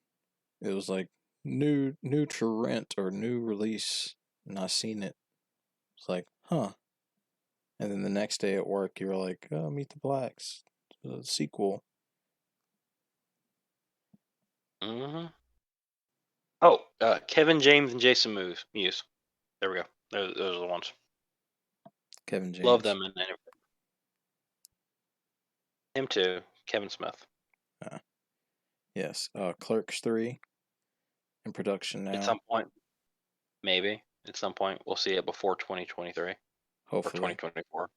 it was like new to rent or new release, and I seen it. It's like, huh. And then the next day at work, you were like, oh, Meet the Blacks, sequel. Hmm. Oh, Kevin James and Jason Mewes. There we go. Those are the ones. Kevin Love James. them and him too. Kevin Smith. Uh, yes. Clerks 3 in production At now. some point, maybe. At some point, we'll see it before 2023 or Hopefully. 2024.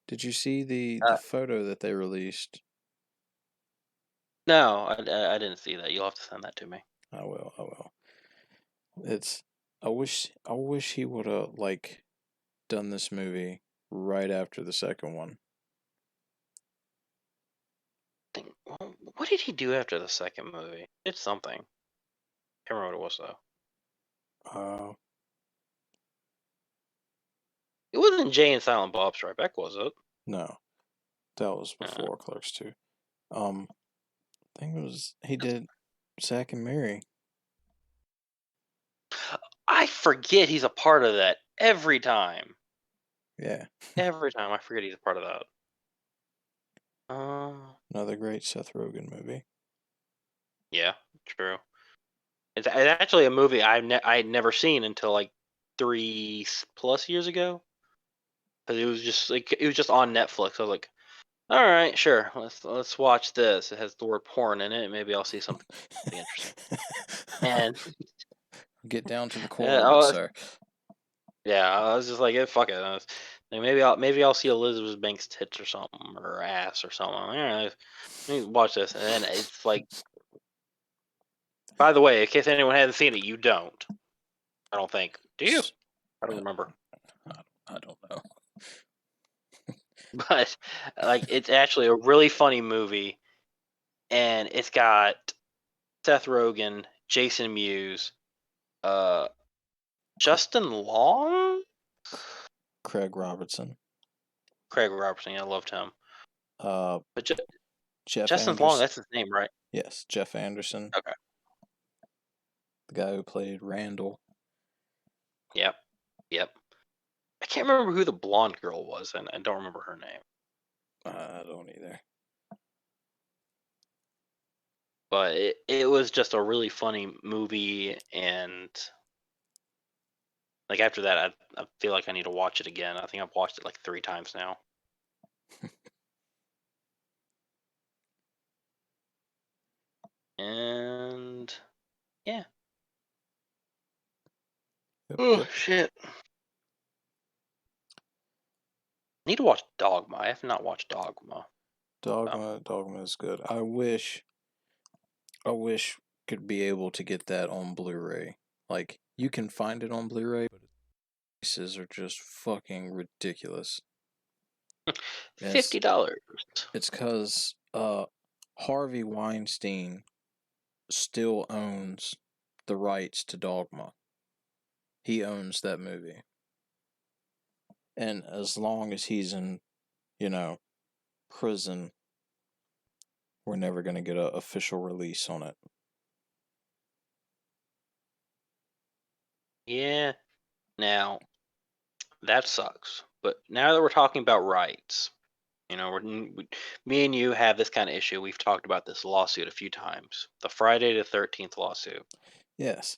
Did you see the Uh, photo that they released? no, I didn't see that. You'll have to send that to me. I will. I will. It's. I wish he would have like done this movie right after the second one. Well, what did he do after the second movie? It's something. Can't remember what it was though. Uh, It wasn't Jay and Silent Bob Strike Back, was it? no, that was Uh, before Clerks 2. I think it was he did Zack and Mary. I forget he's a part of that every time. Yeah, Every time I forget he's a part of that. another great Seth Rogen movie. Yeah, true. It's actually a movie I had never seen until like 3+ years ago. Because it was just on Netflix. I was like, all right, sure, let's watch this. It has the word porn in it. Maybe I'll see something interesting. And Get down to the core I of it, was, sir. yeah, I was just like, fuck it. Like, maybe I'll see Elizabeth Banks' tits or something, or her ass or something. All right, let me watch this. And then it's like, by the way, in case anyone hasn't seen it, you don't. I don't think. Do you? I don't I, remember. I don't know. But like, it's actually a really funny movie, and it's got Seth Rogen, Jason Mewes, uh, Justin Long, Craig Robertson. Craig Robertson. Yeah, I loved him. Uh, But Jeff Justin Long, Anderson. that's his name, right? Yes, Jeff Anderson, Okay. the guy who played Randall. Yep. Yep. I can't remember who the blonde girl was, and I don't remember her name. I don't either. But it was just a really funny movie, and like after that, I feel like I need to watch it again. I think I've watched it like 3 times now. And yeah. Yep, Oh yep. shit. Need to watch Dogma. I have not watched Dogma. Dogma is good. I wish could be able to get that on Blu-ray. Like you can find it on Blu-ray, but the prices are just fucking ridiculous. And $50. it's cause Harvey Weinstein still owns the rights to Dogma. He owns that movie. And as long as he's in, you know, prison, we're never going to get an official release on it. Yeah. Now that sucks. But now that we're talking about rights, me and you have this kind of issue. We've talked about this lawsuit a few times. The Friday the 13th lawsuit. Yes.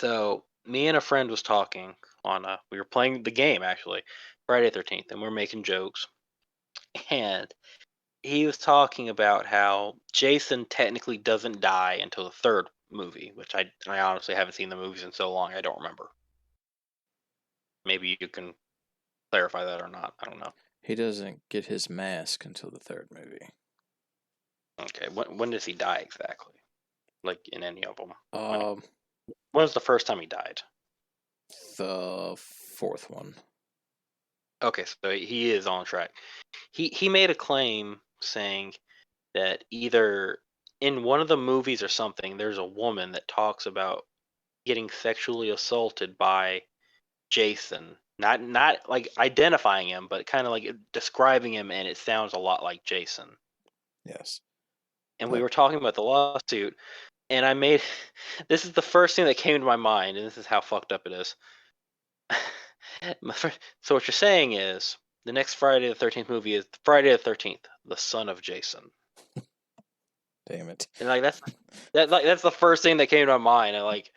So me and a friend was talking on we were playing the game actually, Friday the 13th, and we're making jokes. And he was talking about how Jason technically doesn't die until the third movie, which I honestly haven't seen the movies in so long I don't remember. Maybe you can clarify that or not. I don't know. He doesn't get his mask until the third movie. Okay, when does he die exactly? Like in any of them? When Um, when was the first time he died? the fourth one. Okay, so he is on track. He made a claim saying that either in one of the movies or something, there's a woman that talks about getting sexually assaulted by Jason. Not like identifying him, but kind of like describing him, and it sounds a lot like Jason. Yes. And we But were talking about the lawsuit, and I made this is the first thing that came to my mind, and this is how fucked up it is. So what you're saying is the next Friday the 13th movie is Friday the 13th, the son of Jason. damn it. And like that's the first thing that came to my mind. I'm like,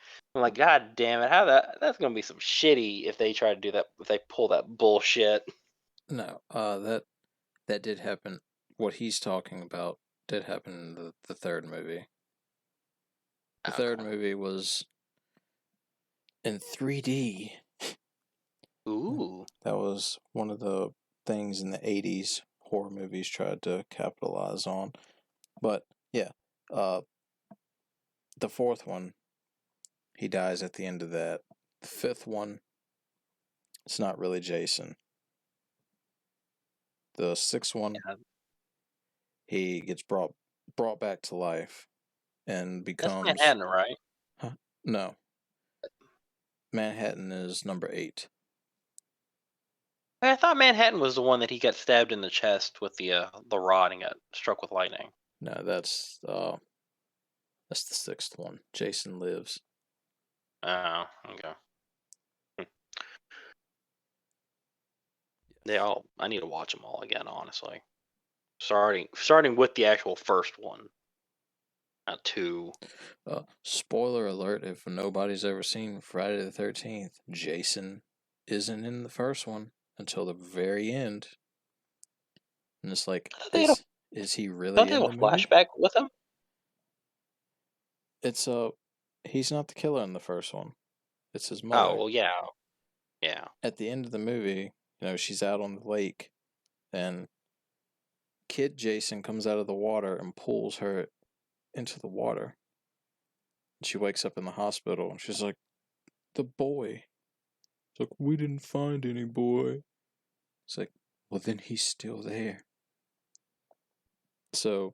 God damn it, how that's gonna be some shitty if they try to do that, if they pull that bullshit. No, that did happen. What he's talking about did happen in the third movie. The third Okay. movie was in 3D. Ooh. That was one of the things in the 80s horror movies tried to capitalize on. But yeah, uh, the fourth one, he dies at the end of that. The fifth one, it's not really Jason. The sixth one, Yeah, he gets brought back to life and that's becomes. Manhattan, right? Huh? No, Manhattan is number 8. I thought Manhattan was the one that he got stabbed in the chest with the rod and got struck with lightning. No, that's the sixth one. Jason Lives. Oh, okay. Hmm. They Yes. all. I need to watch them all again, honestly. Starting with the actual first one, not two. Spoiler alert: if nobody's ever seen Friday the 13th, Jason isn't in the first one until the very end, and it's like, They had a, is he don't really they have in a the movie? flashback with him? It's he's not the killer in the first one. It's his Oh mother. well, yeah, yeah. At the end of the movie, she's out on the lake, and kid Jason comes out of the water and pulls her into the water. And she wakes up in the hospital, and she's like, "The boy." It's like, "We didn't find any boy." It's like, well, then he's still there. So,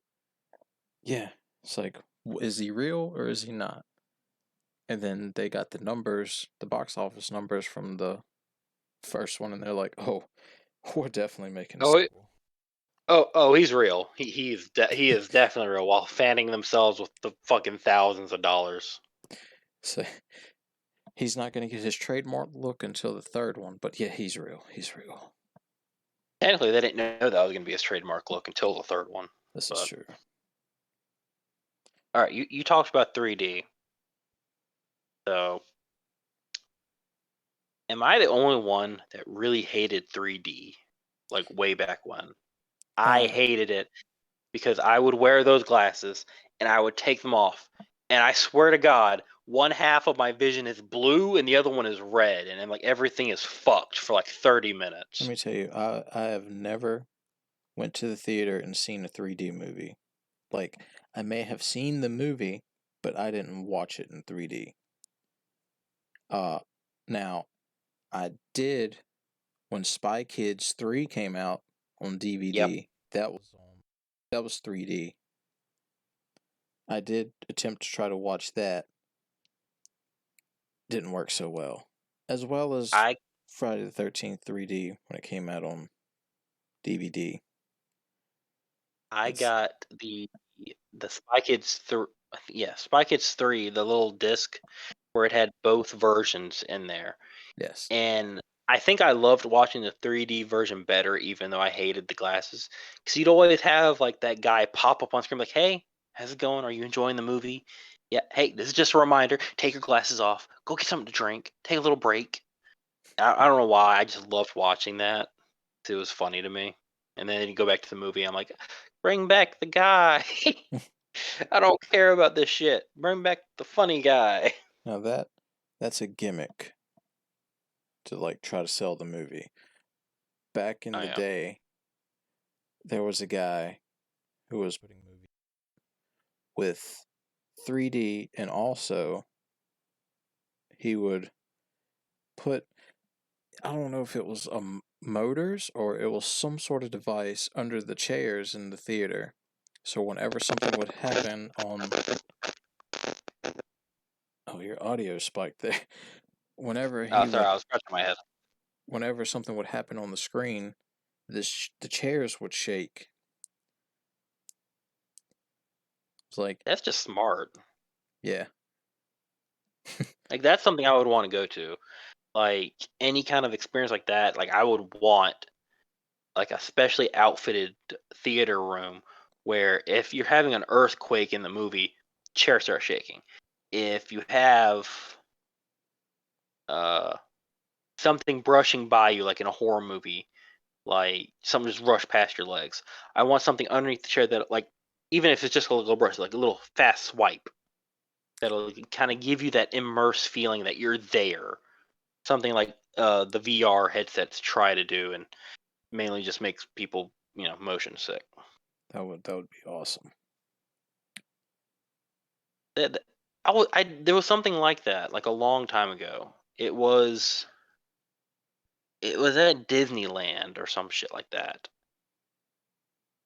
yeah, it's like, is he real or is he not? And then they got the numbers, the box office numbers from the first one, and they're like, oh, we're definitely making a Oh, sequel. oh, he's real. He is definitely real. While fanning themselves with the fucking thousands of dollars. So, he's not going to get his trademark look until the third one, but yeah, he's real. He's real. Technically, they didn't know that was going to be his trademark look until the third one. This is But true. all right, you talked about 3D. So, am I the only one that really hated 3D? Like way back when, I Uh, hated it because I would wear those glasses and I would take them off, and I swear to God, one half of my vision is blue and the other one is red, and I'm like everything is fucked for like 30 minutes. Let me tell you, I have never went to the theater and seen a 3D movie. Like, I may have seen the movie, but I didn't watch it in 3D. Now, I did when Spy Kids 3 came out on Yep. DVD. That was 3D. I did attempt to try to watch that. Didn't work so well. As well as I Friday the 13th 3D when it came out on DVD. I It's got the Spy Kids Spy Kids 3, the little disc where it had both versions in there. yes. And I think I loved watching the 3D version better, even though I hated the glasses. Because you'd always have like that guy pop up on screen, like, "Hey, how's it going? Are you enjoying the movie? Yeah. Hey, this is just a reminder. Take your glasses off. Go get something to drink. Take a little break." I don't know why. I just loved watching that. It was funny to me. And then you go back to the movie. I'm like, bring back the guy. I don't care about this shit. Bring back the funny guy. Now that's a gimmick to like try to sell the movie. Back in Oh the yeah. day, there was a guy who was putting movies with 3D, and also he would put, I don't know if it was motors or it was some sort of device under the chairs in the theater. So whenever something would happen on, oh, your audio spiked there. Whenever Oh, he sorry. would, I was scratching my head. whenever something would happen on the screen, the chairs would shake. It's like, That's just smart. yeah, Like that's something I would want to go to. Like any kind of experience like that. Like I would want like a specially outfitted theater room where if you're having an earthquake in the movie, chairs start shaking. If you have uh something brushing by you like in a horror movie, like something just rushed past your legs. I want something underneath the chair that like even if it's just a little brush, like a little fast swipe that'll kind of give you that immersed feeling that you're there. Something like the VR headsets try to do, and mainly just makes people motion sick. that would be awesome. That there was something like that like a long time ago. It was at Disneyland or some shit like that.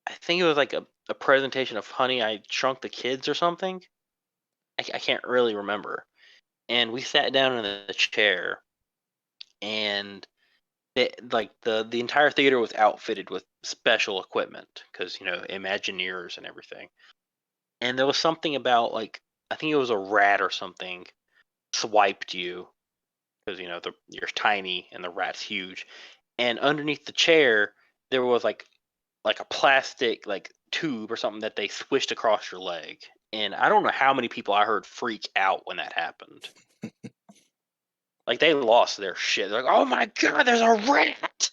I think it was like a presentation of Honey I Shrunk the Kids or something. I can't really remember. And we sat down in the chair, and the entire theater was outfitted with special equipment because Imagineers and everything. And there was something about like I think it was a rat or something swiped you because you're tiny and the rat's huge, and underneath the chair there was like a plastic like tube or something that they swished across your leg. And I don't know how many people I heard freak out when that happened. Like they lost their shit. They're like, "Oh my god, there's a rat!"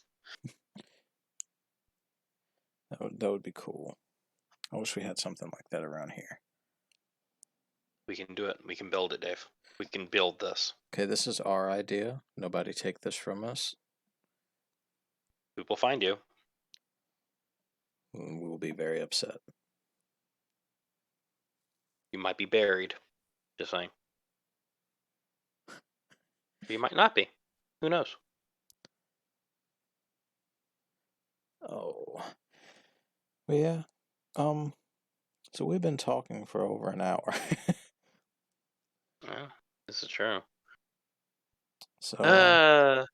That would be cool. I wish we had something like that around here. We can do it. We can build it, Dave. We can build this. Okay, this is our idea. Nobody take this from us. People find you. We will be very upset. You might be buried. Just saying. You might not be. Who knows? Oh, well, yeah. So we've been talking for over an hour. Yeah, this is true. So, What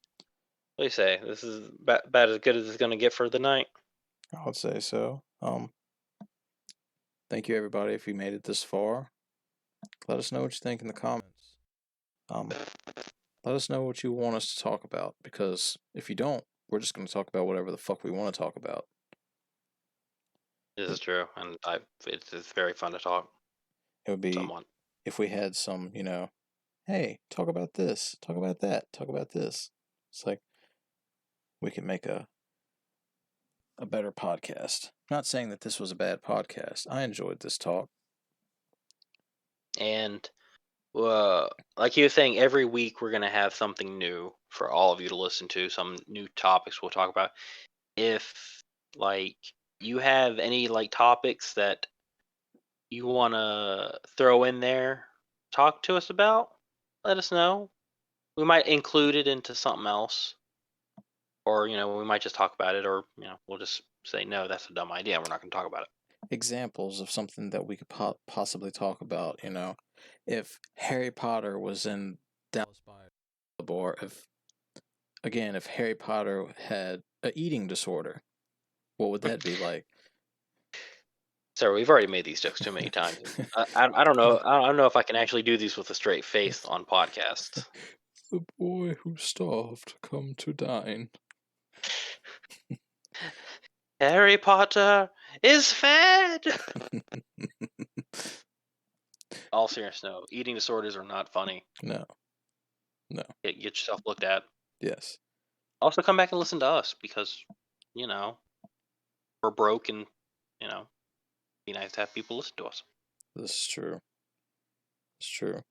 do you say? This is about as good as it's going to get for the night. I would say so. Thank you everybody if you made it this far. Let us know what you think in the comments. Um, let us know what you want us to talk about, because if you don't, we're just going to talk about whatever the fuck we want to talk about. This It, is true, and it's very fun to talk. it would be Someone. if we had some, hey, talk about this, talk about that, talk about this. It's like we can make a better podcast. Not saying that this was a bad podcast. I enjoyed this talk. And like you were saying, every week we're gonna have something new for all of you to listen to. Some new topics we'll talk about. If like you have any like topics that you want to throw in there, talk to us about, let us know. We might include it into something else, or we might just talk about it, or we'll just say no, that's a dumb idea. We're not going to talk about it. Examples of something that we could possibly talk about. If Harry Potter was in Dallas Buyers Club, or if Harry Potter had an eating disorder, what would that be like? So we've already made these jokes too many times. I don't know. I don't know if I can actually do these with a straight face on podcasts. The boy who starved come to dine. Harry Potter is fed. All serious, no. Eating disorders are not funny. No. Get yourself looked at. Yes. Also, come back and listen to us because, we're broke and, be nice to have people listen to us. This is true. It's true.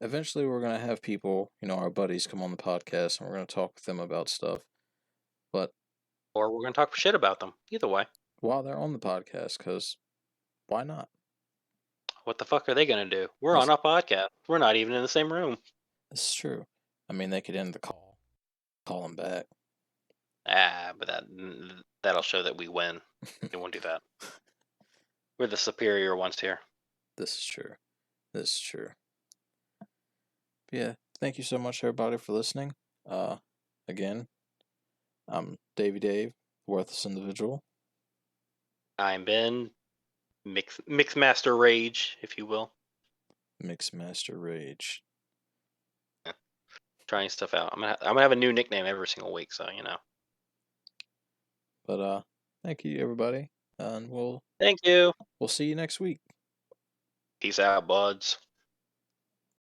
Eventually, we're going to have people, our buddies, come on the podcast, and we're going to talk with them about stuff. But Or we're going to talk shit about them. Either way. While they're on the podcast, because why not? What the fuck are they going to do? We're on a podcast. We're not even in the same room. This is true. I mean, they could end the call them back. But that'll show that we win. You won't do that. We're the superior ones here. This is true. Yeah, thank you so much, everybody, for listening. Again, I'm Davey Dave, Worthless Individual. I'm Ben, Mixmaster Rage, if you will. Mixmaster Rage. Yeah. Trying stuff out. I'm gonna have a new nickname every single week, so But thank you, everybody, and thank you. We'll see you next week. Peace out, buds.